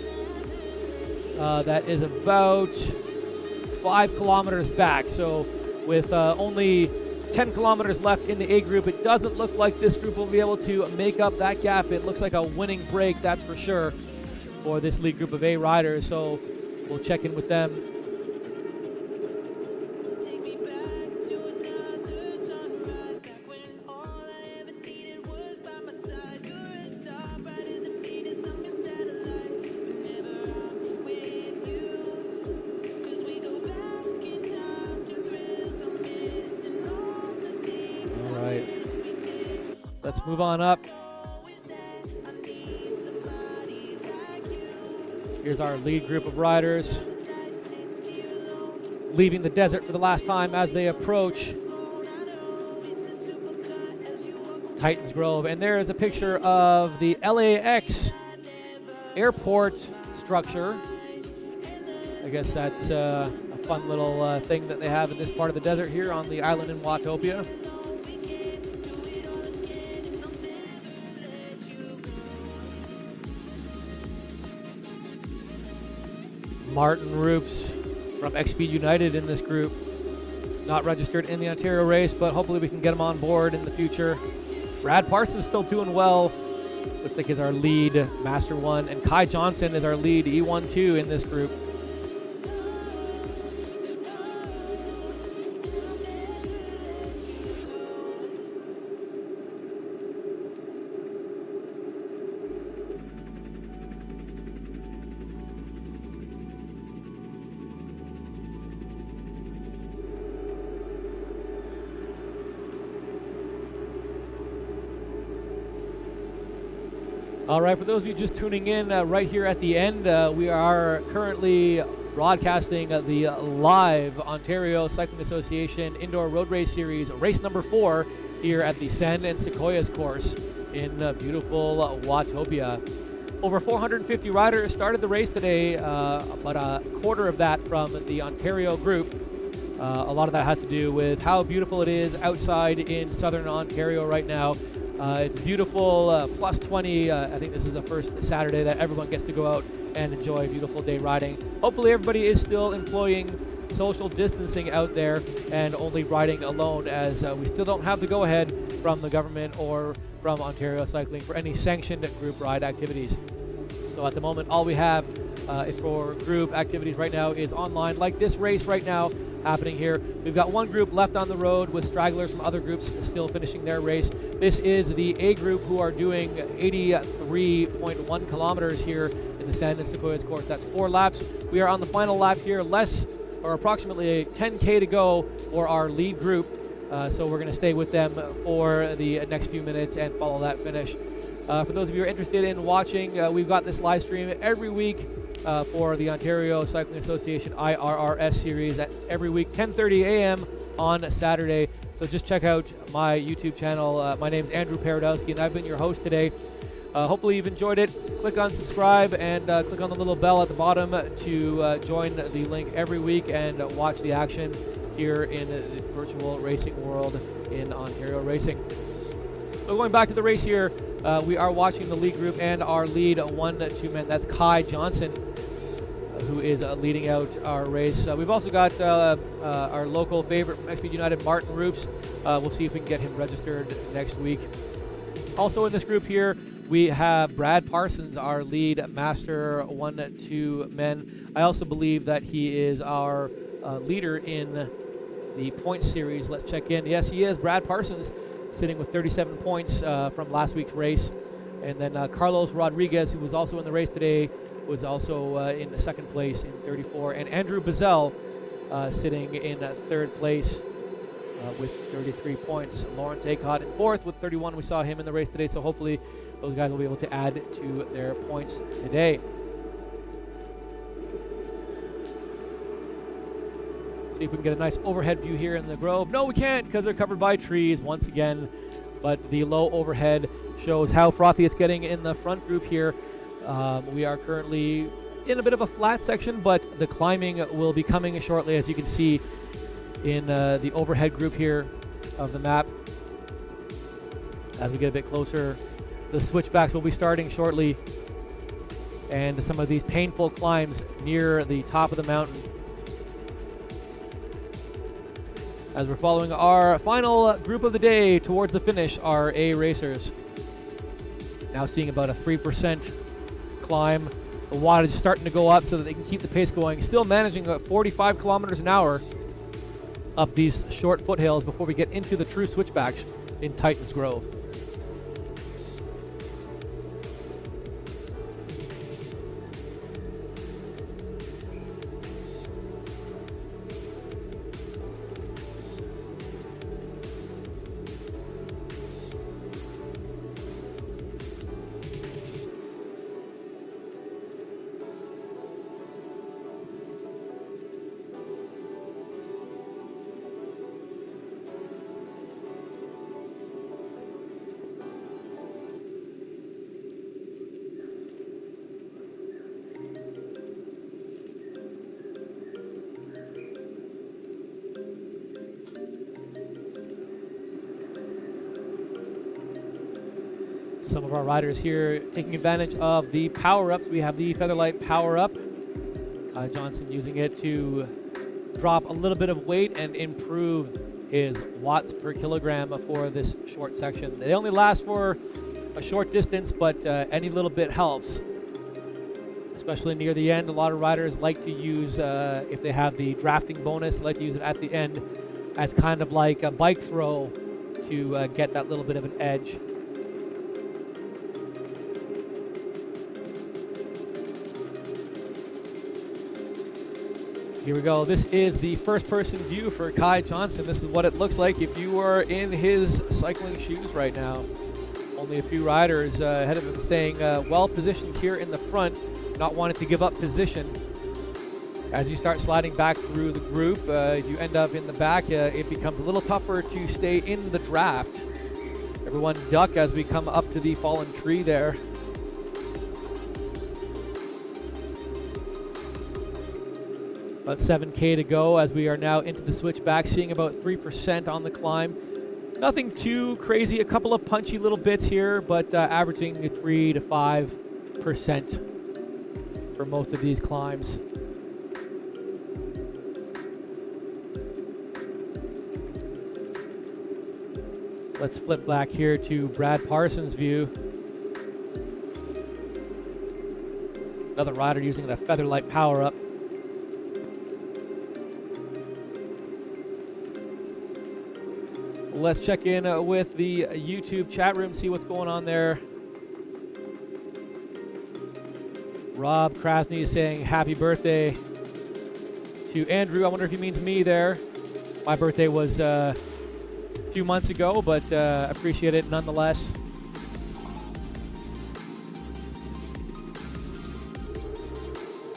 that is about 5 kilometers back. So with only 10 kilometers left in the A group, it doesn't look like this group will be able to make up that gap. It looks like a winning break, that's for sure, for this lead group of A riders. So we'll check in with them. let's move on up. Here's our lead group of riders leaving the desert for the last time as they approach Titans Grove. And there is a picture of the LAX airport structure. I guess that's a fun little thing that they have in this part of the desert here on the island in Watopia. Martin Roofs from X-Speed United in this group. Not registered in the Ontario race, but hopefully we can get him on board in the future. Brad Parsons still doing well. Looks like he's our lead Master 1. And Kai Johnson is our lead E1-2 in this group. All right, for those of you just tuning in right here at the end, we are currently broadcasting the live Ontario Cycling Association Indoor Road Race Series, race number 4 here at the Sand and Sequoias course in beautiful Watopia. Over 450 riders started the race today, about a quarter of that from the Ontario group. A lot of that has to do with how beautiful it is outside in southern Ontario right now. It's beautiful, plus 20. I think this is the first Saturday that everyone gets to go out and enjoy a beautiful day riding. Hopefully everybody is still employing social distancing out there and only riding alone, as we still don't have the go-ahead from the government or from Ontario Cycling for any sanctioned group ride activities. So at the moment, all we have for group activities right now is online, like this race right now happening here. We've got one group left on the road with stragglers from other groups still finishing their race. This is the A group, who are doing 83.1 kilometers here in the Sand and Sequoias course. That's 4 laps. We are on the final lap here, approximately 10K to go for our lead group. So we're going to stay with them for the next few minutes and follow that finish. For those of you who are interested in watching, we've got this live stream every week for the Ontario Cycling Association IRRS series at every week, 10:30 a.m. on Saturday. So just check out my YouTube channel. My name is Andrew Paradowski, and I've been your host today. Hopefully you've enjoyed it. Click on subscribe and click on the little bell at the bottom to join the link every week and watch the action here in the virtual racing world in Ontario racing. So going back to the race here, we are watching the lead group and our lead 1-2 men. That's Kai Johnson, who is leading out our race. We've also got our local favorite from X-Speed United, Martin Roofs. We'll see if we can get him registered next week. Also in this group here, we have Brad Parsons, our lead Master 1-2 men. I also believe that he is our leader in the points series. Let's check in. Yes, he is. Brad Parsons sitting with 37 points from last week's race. And then Carlos Rodriguez, who was also in the race today, was also in second place in 34. And Andrew Bazell sitting in third place with 33 points. Lawrence Acott in fourth with 31. We saw him in the race today, so hopefully those guys will be able to add to their points today. See if we can get a nice overhead view here in the Grove. No, we can't, because they're covered by trees once again. But the low overhead shows how frothy it's getting in the front group here. We are currently in a bit of a flat section, but the climbing will be coming shortly, as you can see in the overhead group here of the map. As we get a bit closer, the switchbacks will be starting shortly, and some of these painful climbs near the top of the mountain. As we're following our final group of the day towards the finish, our A racers. Now seeing about a 3% climb. The wattage is starting to go up so that they can keep the pace going. Still managing at 45 kilometers an hour up these short foothills before we get into the true switchbacks in Titans Grove. Some of our riders here taking advantage of the power-ups. We have the Featherlight power-up. Johnson using it to drop a little bit of weight and improve his watts per kilogram for this short section. They only last for a short distance, but any little bit helps. Especially near the end, a lot of riders like to use, if they have the drafting bonus, they like to use it at the end as kind of like a bike throw to get that little bit of an edge. Here we go. This is the first-person view for Kai Johnson. This is what it looks like if you are in his cycling shoes right now. Only a few riders ahead of him staying well-positioned here in the front, not wanting to give up position. As you start sliding back through the group, you end up in the back. It becomes a little tougher to stay in the draft. Everyone duck as we come up to the fallen tree there. About 7K to go as we are now into the switchback, seeing about 3% on the climb. Nothing too crazy, a couple of punchy little bits here, but averaging 3 to 5% for most of these climbs. Let's flip back here to Brad Parsons' view. Another rider using the Featherlight power-up. Let's check in with the YouTube chat room, see what's going on there. Rob Krasny is saying happy birthday to Andrew. I wonder if he means me there. My birthday was a few months ago, but appreciate it nonetheless.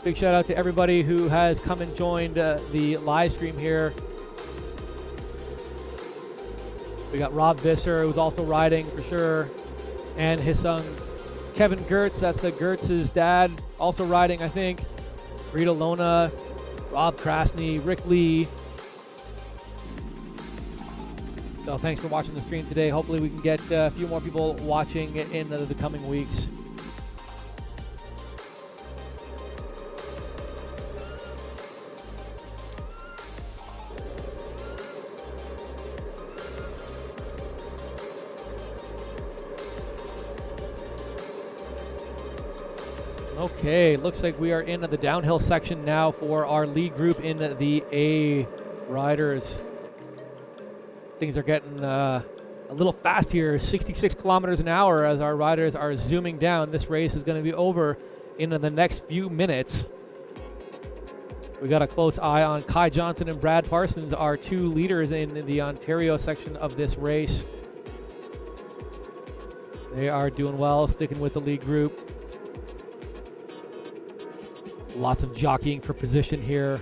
Big shout out to everybody who has come and joined the live stream here. We got Rob Visser, who's also riding for sure, and his son Kevin Gertz, that's the Gertz's dad, also riding, I think. Rita Lona, Rob Krasny, Rick Lee. So thanks for watching the stream today. Hopefully we can get a few more people watching in the coming weeks. Okay, looks like we are in the downhill section now for our lead group in the A riders. Things are getting a little fast here, 66 kilometers an hour as our riders are zooming down. This race is going to be over in the next few minutes. We got a close eye on Kai Johnson and Brad Parsons, our two leaders in the Ontario section of this race. They are doing well, sticking with the lead group. Lots of jockeying for position here.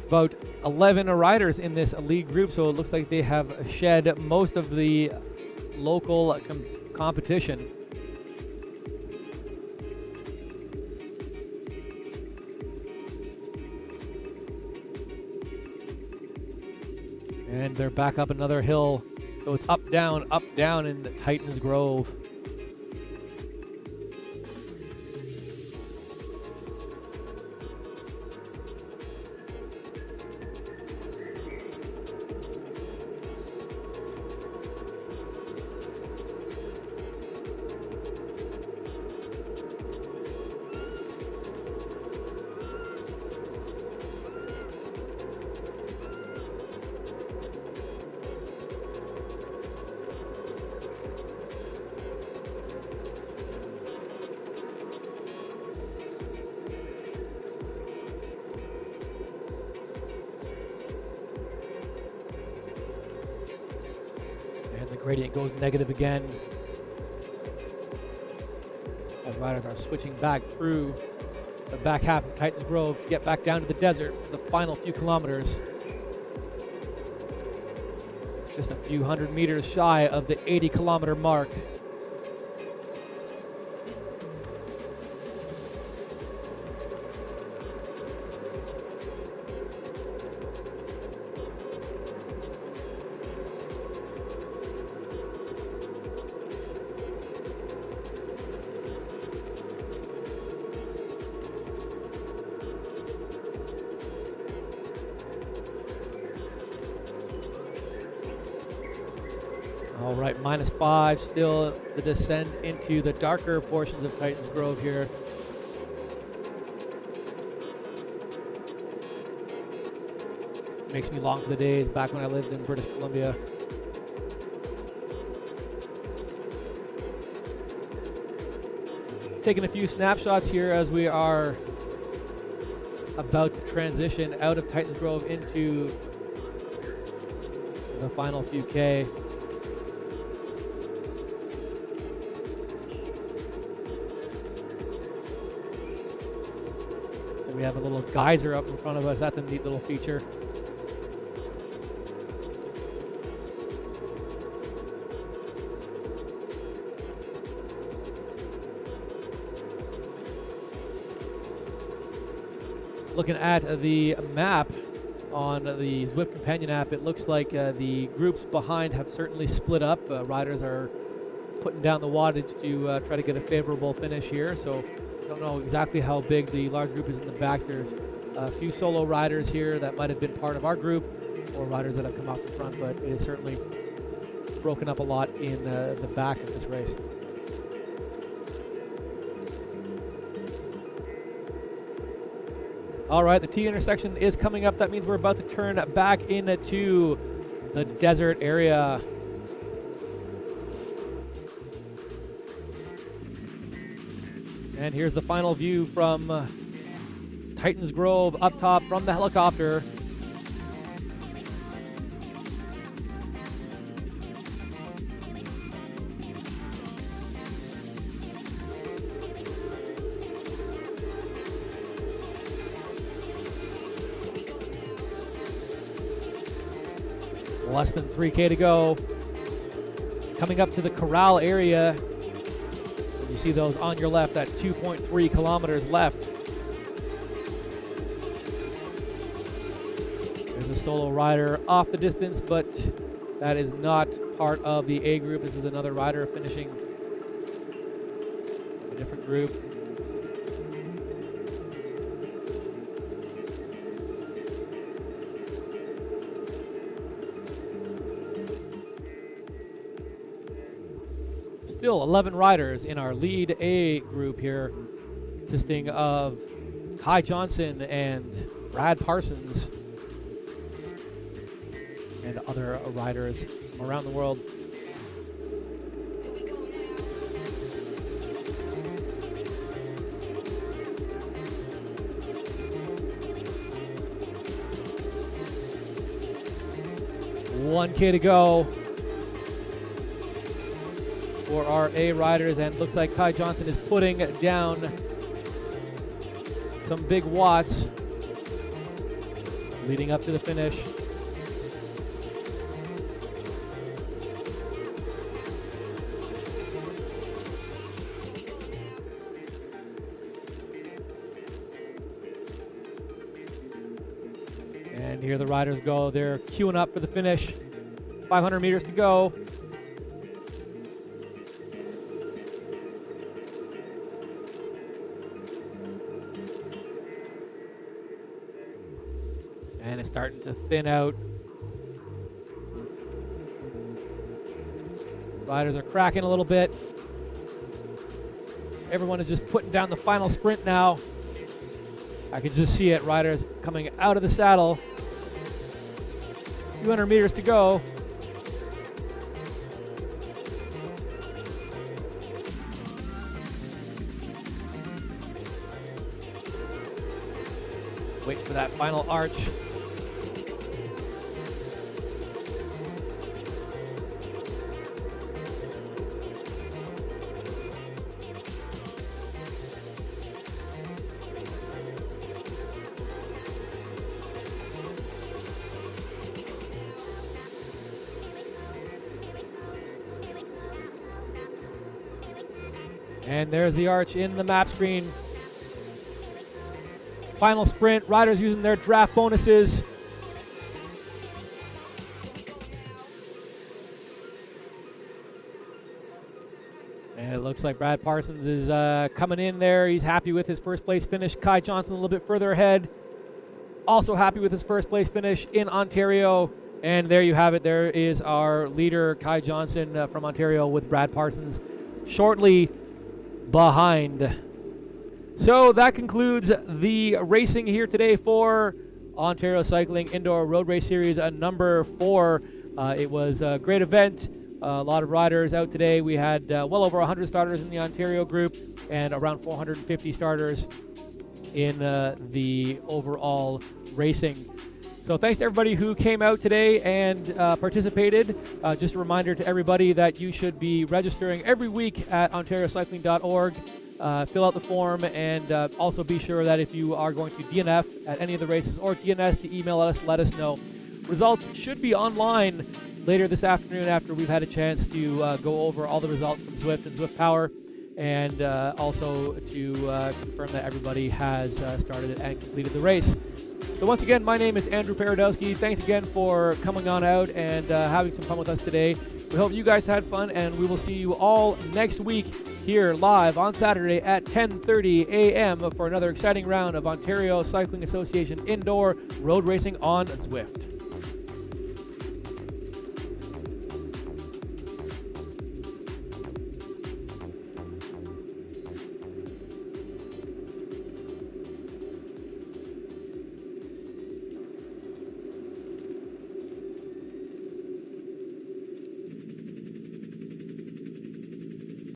About 11 riders in this lead group, so it looks like they have shed most of the local competition. And they're back up another hill, so it's up, down in the Titans Grove. Gradient goes negative again as riders are switching back through the back half of Titans Grove to get back down to the desert for the final few kilometers. Just a few hundred meters shy of the 80-kilometer mark. All right, -5, still the descent into the darker portions of Titans Grove here. Makes me long for the days back when I lived in British Columbia. Taking a few snapshots here as we are about to transition out of Titans Grove into the final few K. So we have a little geyser up in front of us. That's a neat little feature. Looking at the map on the Zwift Companion app, it looks like the groups behind have certainly split up. Riders are putting down the wattage to try to get a favorable finish here. So don't know exactly how big the large group is in the back. There's a few solo riders here that might have been part of our group, or riders that have come out the front, but it is certainly broken up a lot in the back of this race. All right, the T intersection is coming up. That means we're about to turn back into the desert area. And here's the final view from Titans Grove up top from the helicopter. Less than 3K to go. Coming up to the corral area. You see those on your left at 2.3 kilometers left. There's a solo rider off the distance, but that is not part of the A group. This is another rider finishing a different group. Still 11 riders in our lead A group here, consisting of Kai Johnson and Brad Parsons and other riders around the world. One K to go for our A riders, and looks like Kai Johnson is putting down some big watts leading up to the finish. And here the riders go. They're queuing up for the finish. 500 meters to go. And it's starting to thin out. Riders are cracking a little bit. Everyone is just putting down the final sprint now. I can just see it. Riders coming out of the saddle. 200 meters to go. Wait for that final arch. And there's the arch in the map screen. Final sprint, riders using their draft bonuses. And it looks like Brad Parsons is coming in there. He's happy with his first place finish. Kai Johnson a little bit further ahead. Also happy with his first place finish in Ontario. And there you have it. There is our leader, Kai Johnson from Ontario, with Brad Parsons shortly behind. So that concludes the racing here today for Ontario Cycling Indoor Road Race Series number 4. It was a great event. A lot of riders out today. We had well over 100 starters in the Ontario group and around 450 starters in the overall racing. So thanks to everybody who came out today and participated. Just a reminder to everybody that you should be registering every week at ontariocycling.org. Fill out the form, and also be sure that if you are going to DNF at any of the races or DNS, to email us, let us know. Results should be online later this afternoon after we've had a chance to go over all the results from Zwift and Zwift Power, and also to confirm that everybody has started and completed the race. So once again, my name is Andrew Paradowski. Thanks again for coming on out and having some fun with us today. We hope you guys had fun, and we will see you all next week here live on Saturday at 10:30 a.m. for another exciting round of Ontario Cycling Association Indoor Road Racing on Zwift.